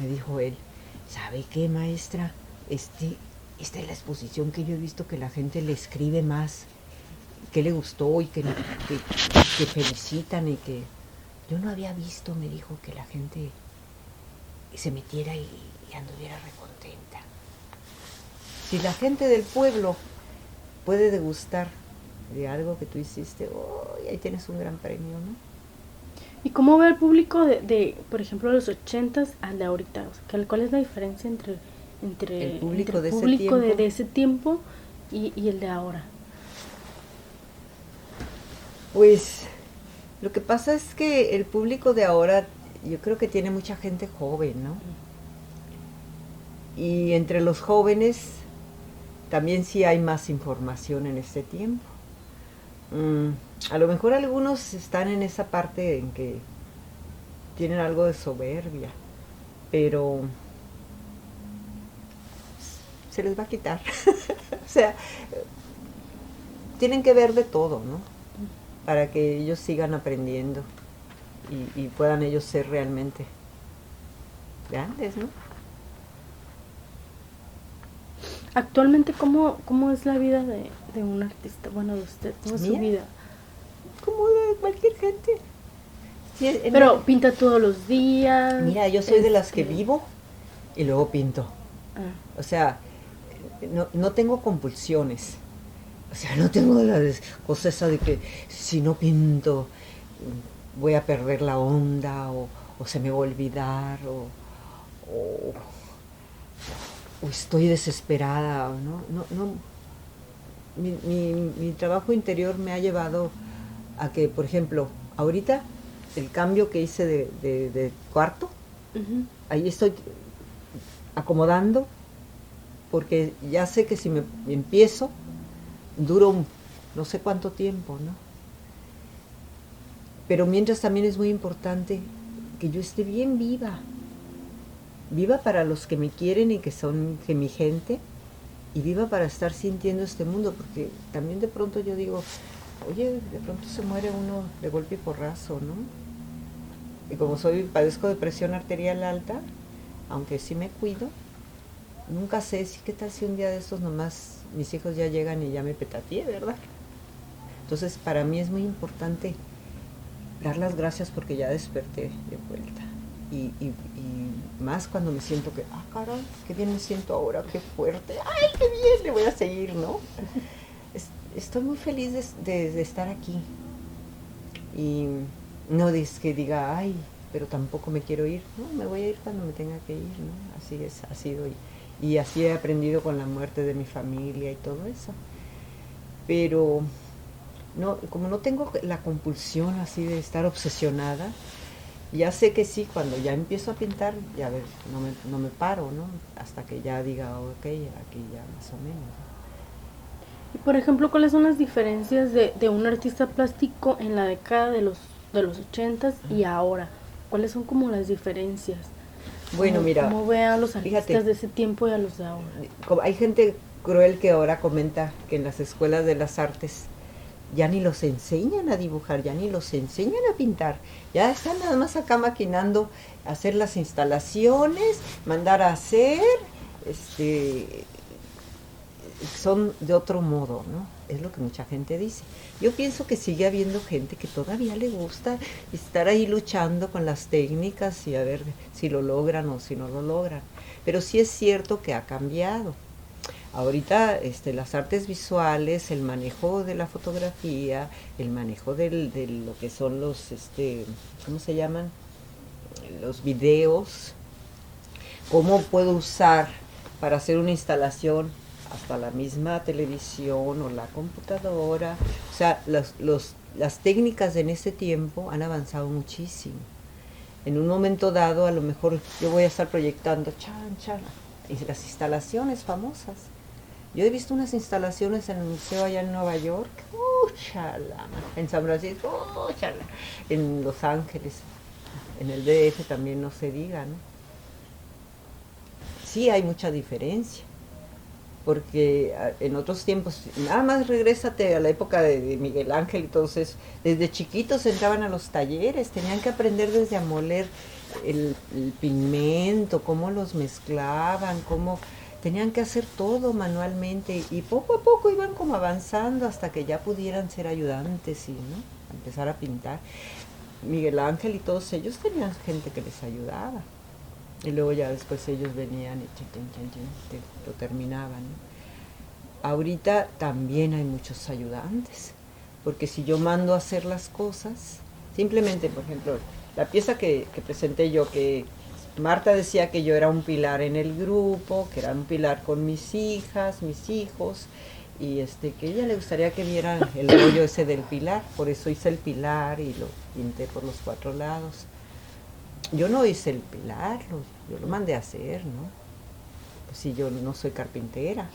B: Me dijo él, ¿sabe qué, maestra? Esta es la exposición que yo he visto que la gente le escribe más, que le gustó y que felicitan y que yo no había visto, me dijo, que la gente se metiera y anduviera recontenta. Si la gente del pueblo puede degustar de algo que tú hiciste, ahí tienes un gran premio, ¿no?
A: ¿Y cómo ve el público de por ejemplo, de los 80s al de ahorita? O sea, ¿cuál es la diferencia entre
B: el público
A: de ese tiempo y el de ahora?
B: Pues lo que pasa es que el público de ahora, yo creo que tiene mucha gente joven, ¿no? Y entre los jóvenes también sí hay más información en este tiempo. A lo mejor algunos están en esa parte en que tienen algo de soberbia, pero se les va a quitar. O sea, tienen que ver de todo, ¿no? Para que ellos sigan aprendiendo y puedan ellos ser realmente grandes, ¿no?
A: Actualmente, ¿cómo es la vida de un artista? Bueno, de usted, ¿cómo es su vida?
B: Como de cualquier gente. Sí,
A: pero pinta todos los días.
B: Mira, yo soy de las que vivo y luego pinto. O sea, no tengo compulsiones. O sea, no tengo la cosa esa de que si no pinto voy a perder la onda o se me va a olvidar o estoy desesperada, ¿no? Mi trabajo interior me ha llevado a que, por ejemplo, ahorita el cambio que hice de cuarto, ahí estoy acomodando porque ya sé que si me empiezo duro no sé cuánto tiempo, ¿no? Pero mientras también es muy importante que yo esté bien viva, viva para los que me quieren y que son mi gente, y viva para estar sintiendo este mundo, porque también de pronto yo digo, oye, de pronto se muere uno de golpe y porrazo, ¿no? Y como padezco de presión arterial alta, aunque sí me cuido, nunca sé si qué tal si un día de estos nomás mis hijos ya llegan y ya me petateé, ¿verdad? Entonces para mí es muy importante dar las gracias porque ya desperté de vuelta. Y más cuando me siento que, caray, qué bien me siento ahora, qué fuerte, ay, qué bien, le voy a seguir, ¿no? Estoy muy feliz de estar aquí. Y no es que diga, ay, pero tampoco me quiero ir. No, me voy a ir cuando me tenga que ir, ¿no? Así ha sido. Y así he aprendido con la muerte de mi familia y todo eso. Pero no, como no tengo la compulsión así de estar obsesionada, ya sé que sí, cuando ya empiezo a pintar, ya ver, no me paro, ¿no? Hasta que ya diga, ok, aquí ya más o menos.
A: Y por ejemplo, ¿cuáles son las diferencias de un artista plástico en la década de los 80s y ahora? ¿Cuáles son como las diferencias?
B: Bueno, mira,
A: ¿Cómo ve a los artistas
B: fíjate,
A: de ese tiempo y a los de ahora?
B: Hay gente cruel que ahora comenta que en las escuelas de las artes ya ni los enseñan a dibujar, ya ni los enseñan a pintar. Ya están nada más acá maquinando hacer las instalaciones, mandar a hacer, son de otro modo, ¿no? Es lo que mucha gente dice. Yo pienso que sigue habiendo gente que todavía le gusta estar ahí luchando con las técnicas y a ver si lo logran o si no lo logran. Pero sí es cierto que ha cambiado. Ahorita las artes visuales, el manejo de la fotografía, el manejo de lo que son los, ¿cómo se llaman? Los videos, cómo puedo usar para hacer una instalación hasta la misma televisión o la computadora. O sea, las técnicas en este tiempo han avanzado muchísimo. En un momento dado, a lo mejor yo voy a estar proyectando y las instalaciones famosas. Yo he visto unas instalaciones en el museo allá en Nueva York, en San Francisco, en Los Ángeles, en el DF también no se diga, ¿no? Sí hay mucha diferencia, porque en otros tiempos, nada más regrésate a la época de Miguel Ángel y todos eso, desde chiquitos entraban a los talleres, tenían que aprender desde a moler el pigmento, cómo los mezclaban, tenían que hacer todo manualmente y poco a poco iban como avanzando hasta que ya pudieran ser ayudantes y, ¿no?, empezar a pintar. Miguel Ángel y todos ellos tenían gente que les ayudaba. Y luego ya después ellos venían y lo terminaban, ¿no? Ahorita también hay muchos ayudantes, porque si yo mando a hacer las cosas, simplemente, por ejemplo, la pieza que presenté yo, que Marta decía que yo era un pilar en el grupo, que era un pilar con mis hijas, mis hijos, y que ella le gustaría que vieran el rollo ese del pilar, por eso hice el pilar y lo pinté por los 4 lados. Yo no hice el pilar, yo lo mandé a hacer, ¿no? Pues sí, yo no soy carpintera.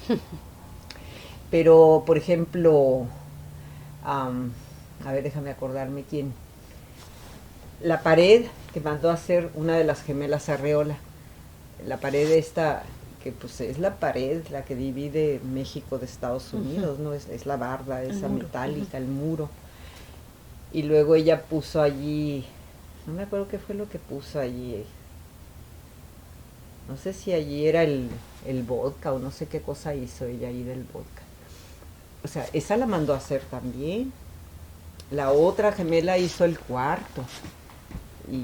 B: Pero, por ejemplo, a ver, déjame acordarme quién. La pared que mandó a hacer una de las gemelas Arreola, la pared esta, que pues es la pared la que divide México de Estados Unidos, ¿no? Es la barda esa metálica, el muro. Y luego ella puso allí, no me acuerdo qué fue lo que puso allí. No sé si allí era el vodka o no sé qué cosa hizo ella ahí del vodka. O sea, esa la mandó a hacer también. La otra gemela hizo el cuarto.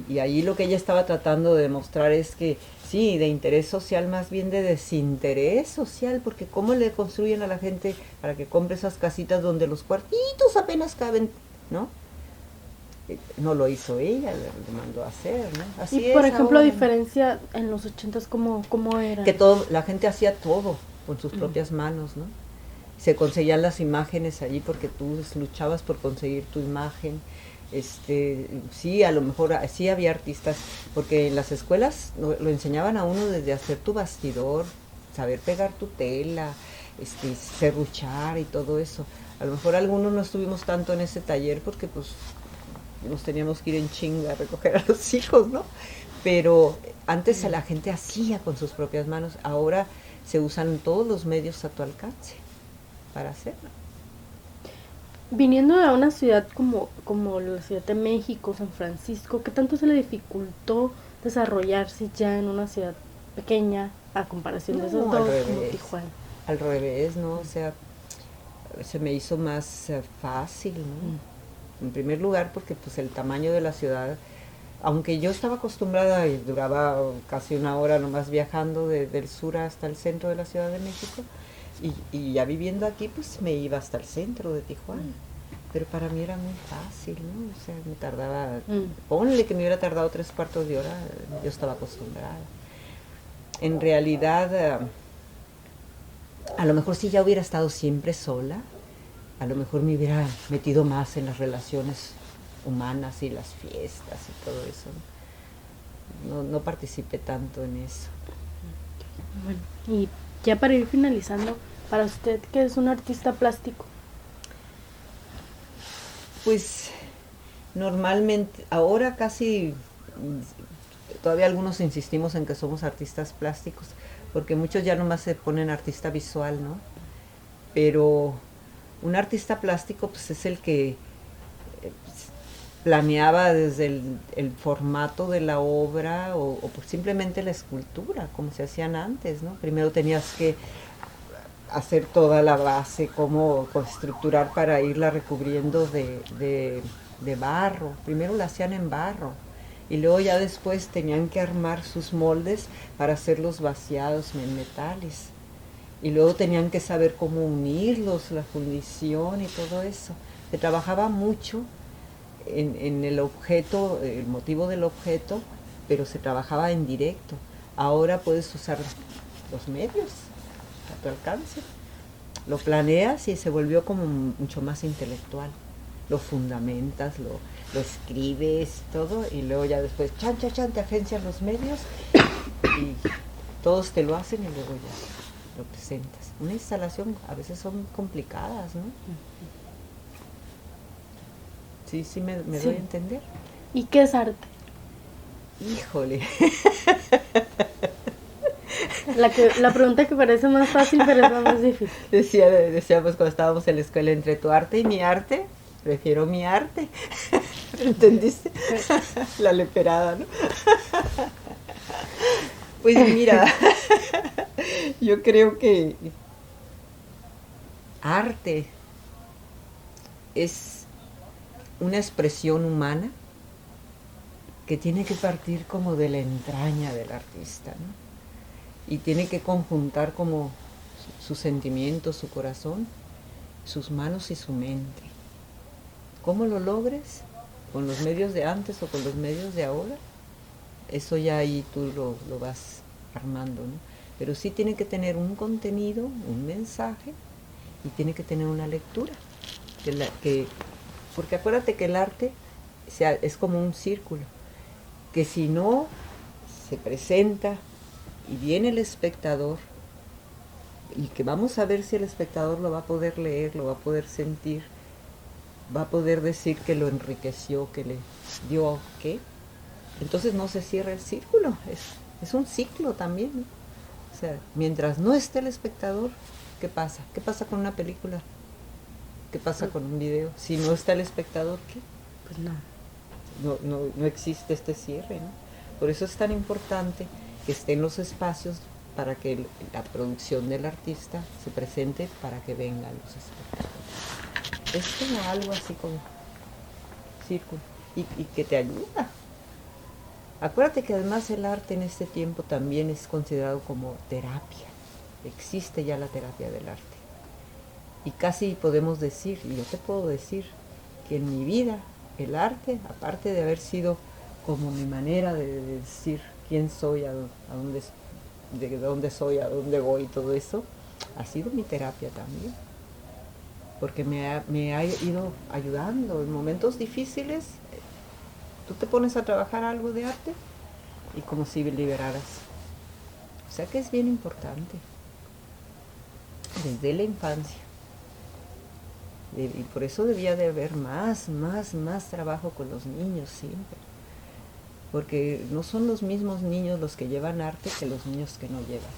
B: Y ahí lo que ella estaba tratando de demostrar es que sí, de interés social, más bien de desinterés social, porque cómo le construyen a la gente para que compre esas casitas donde los cuartitos apenas caben, ¿no? No lo hizo ella, le mandó a hacer, ¿no? Así
A: y por ejemplo,
B: ahora,
A: diferencia en los 80s, ¿cómo era?
B: Que la gente hacía todo con sus propias manos, ¿no? Se conseguían las imágenes allí porque tú luchabas por conseguir tu imagen. Sí, a lo mejor sí había artistas, porque en las escuelas lo enseñaban a uno desde hacer tu bastidor, saber pegar tu tela, serruchar y todo eso. A lo mejor algunos no estuvimos tanto en ese taller porque pues nos teníamos que ir en chinga a recoger a los hijos, ¿no? Pero Antes la gente hacía con sus propias manos, ahora se usan todos los medios a tu alcance para hacerlo.
A: Viniendo de una ciudad como la Ciudad de México, San Francisco, ¿qué tanto se le dificultó desarrollarse ya en una ciudad pequeña a comparación de esos
B: No, al
A: dos como
B: revés.
A: Tijuana?
B: Al revés, ¿no? O sea, se me hizo más fácil, ¿no? En primer lugar porque pues el tamaño de la ciudad, aunque yo estaba acostumbrada y duraba casi una hora nomás viajando del sur hasta el centro de la Ciudad de México, y ya viviendo aquí pues me iba hasta el centro de Tijuana. Pero para mí era muy fácil, ¿no? O sea, me tardaba, ponle que me hubiera tardado 3/4 de hora, yo estaba acostumbrada. En realidad, a lo mejor si ya hubiera estado siempre sola, a lo mejor me hubiera metido más en las relaciones humanas y las fiestas y todo eso. No participé tanto en eso.
A: Bueno, y ya para ir finalizando, para usted, ¿qué es un artista plástico?
B: Pues normalmente, ahora casi, todavía algunos insistimos en que somos artistas plásticos, porque muchos ya nomás se ponen artista visual, ¿no? Pero un artista plástico pues es el que planeaba desde el formato de la obra o pues simplemente la escultura, como se hacían antes, ¿no? Primero tenías que hacer toda la base, cómo estructurar para irla recubriendo de barro. Primero la hacían en barro y luego ya después tenían que armar sus moldes para hacerlos vaciados en metales. Y luego tenían que saber cómo unirlos, la fundición y todo eso. Se trabajaba mucho en el objeto, el motivo del objeto, pero se trabajaba en directo. Ahora puedes usar los medios a tu alcance. Lo planeas y se volvió como mucho más intelectual. Lo fundamentas, lo escribes, todo, y luego ya después, chan, chan, chan, te agencias los medios y todos te lo hacen y luego ya lo presentas. Una instalación a veces son complicadas, ¿no? Sí, me
A: Sí.
B: doy a entender.
A: ¿Y qué es arte?
B: Híjole.
A: La pregunta que parece más fácil, pero es la más difícil.
B: Decíamos cuando estábamos en la escuela, entre tu arte y mi arte, prefiero mi arte. ¿Entendiste? La leperada, ¿no? Pues mira, yo creo que arte es una expresión humana que tiene que partir como de la entraña del artista, ¿no? Y tiene que conjuntar como sus sentimientos, su corazón, sus manos y su mente. ¿Cómo lo logres? ¿Con los medios de antes o con los medios de ahora? Eso ya ahí tú lo vas armando, ¿no? Pero sí tiene que tener un contenido, un mensaje, y tiene que tener una lectura. Porque acuérdate que el arte es como un círculo, que si no se presenta y viene el espectador, y que vamos a ver si el espectador lo va a poder leer, lo va a poder sentir, va a poder decir que lo enriqueció, que le dio qué, entonces no se cierra el círculo, es un ciclo también, ¿no? O sea, mientras no esté el espectador, ¿qué pasa? ¿Qué pasa con una película? ¿Qué pasa con un video? Si no está el espectador, ¿qué?
A: Pues no.
B: No existe este cierre, ¿no? Por eso es tan importante que estén los espacios para que la producción del artista se presente, para que vengan los espectadores. Es como algo así como círculo y que te ayuda. Acuérdate que además el arte en este tiempo también es considerado como terapia. Existe ya la terapia del arte. Y casi podemos decir, y yo te puedo decir, que en mi vida el arte, aparte de haber sido como mi manera de decir quién soy, de dónde soy, a dónde voy y todo eso, ha sido mi terapia también. Porque me ha ido ayudando en momentos difíciles. Tú te pones a trabajar algo de arte y como si liberaras. O sea que es bien importante. Desde la infancia. Y por eso debía de haber más trabajo con los niños siempre. porque no son los mismos niños los que llevan arte que los niños que no llevan.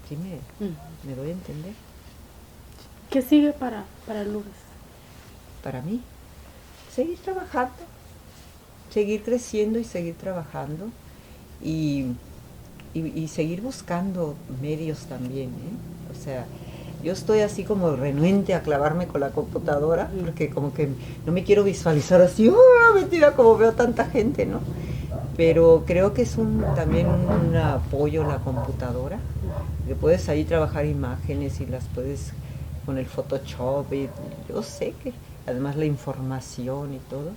B: ¿Sí me doy a entender?
A: ¿Qué sigue para Lourdes?
B: Para mí, seguir trabajando, seguir creciendo y seguir trabajando y seguir buscando medios también, ¿eh? O sea, yo estoy así como renuente a clavarme con la computadora, porque como que no me quiero visualizar así, mentira, como veo tanta gente, ¿no? Pero creo que es también un apoyo la computadora, que puedes ahí trabajar imágenes y las puedes con el Photoshop, y yo sé que además la información y todo.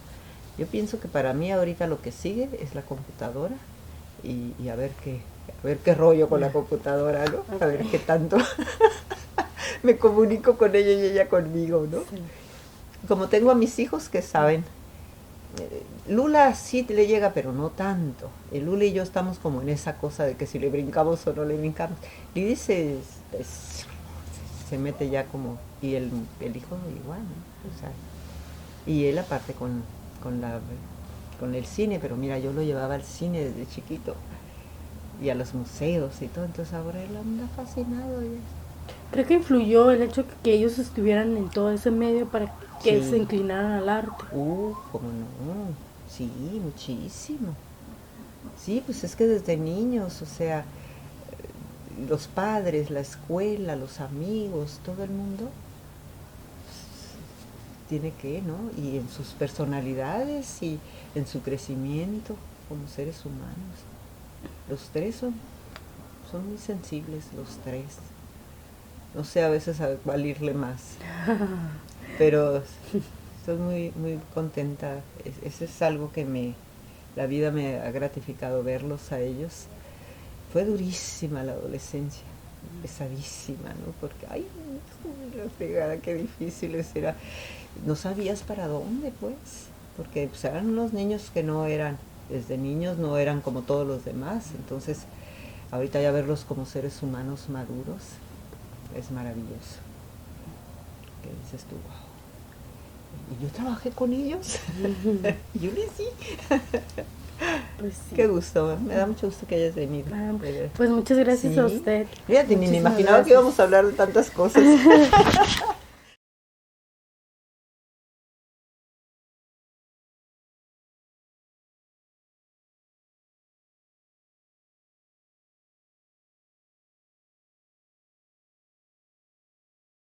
B: Yo pienso que para mí ahorita lo que sigue es la computadora y a ver qué rollo con la computadora, ¿no? A ver qué tanto me comunico con ella y ella conmigo, ¿no? Sí. Como tengo a mis hijos que saben, Lula sí le llega, pero no tanto. Lula y yo estamos como en esa cosa de que si le brincamos o no le brincamos. Lidy se mete ya como, y el hijo igual, ¿no? O sea, y él aparte con el cine, pero mira, yo lo llevaba al cine desde chiquito y a los museos y todo, entonces ahora él anda fascinado.
A: Creo que influyó el hecho que ellos estuvieran en todo ese medio para que
B: sí.
A: se inclinaran al arte.
B: Cómo no, sí, muchísimo. Sí, pues es que desde niños, o sea, los padres, la escuela, los amigos, todo el mundo tiene que, ¿no? Y en sus personalidades y en su crecimiento como seres humanos. Los tres son muy sensibles, los tres. No sé a veces a cuál irle más. Pero estoy muy, muy contenta. Eso es algo que la vida me ha gratificado, verlos a ellos. Fue durísima la adolescencia, pesadísima, ¿no? Porque, ay, la fregada, qué difíciles era. No sabías para dónde, pues, porque pues, eran unos niños que no eran, desde niños no eran como todos los demás. Entonces, ahorita ya verlos como seres humanos maduros es maravilloso. Que dices tú, wow. Y yo trabajé con ellos. Yo les sí. Pues sí. Qué gusto, me da mucho gusto que hayas venido.
A: Pues muchas gracias a usted.
B: Fíjate, ni me imaginaba que íbamos a hablar de tantas cosas.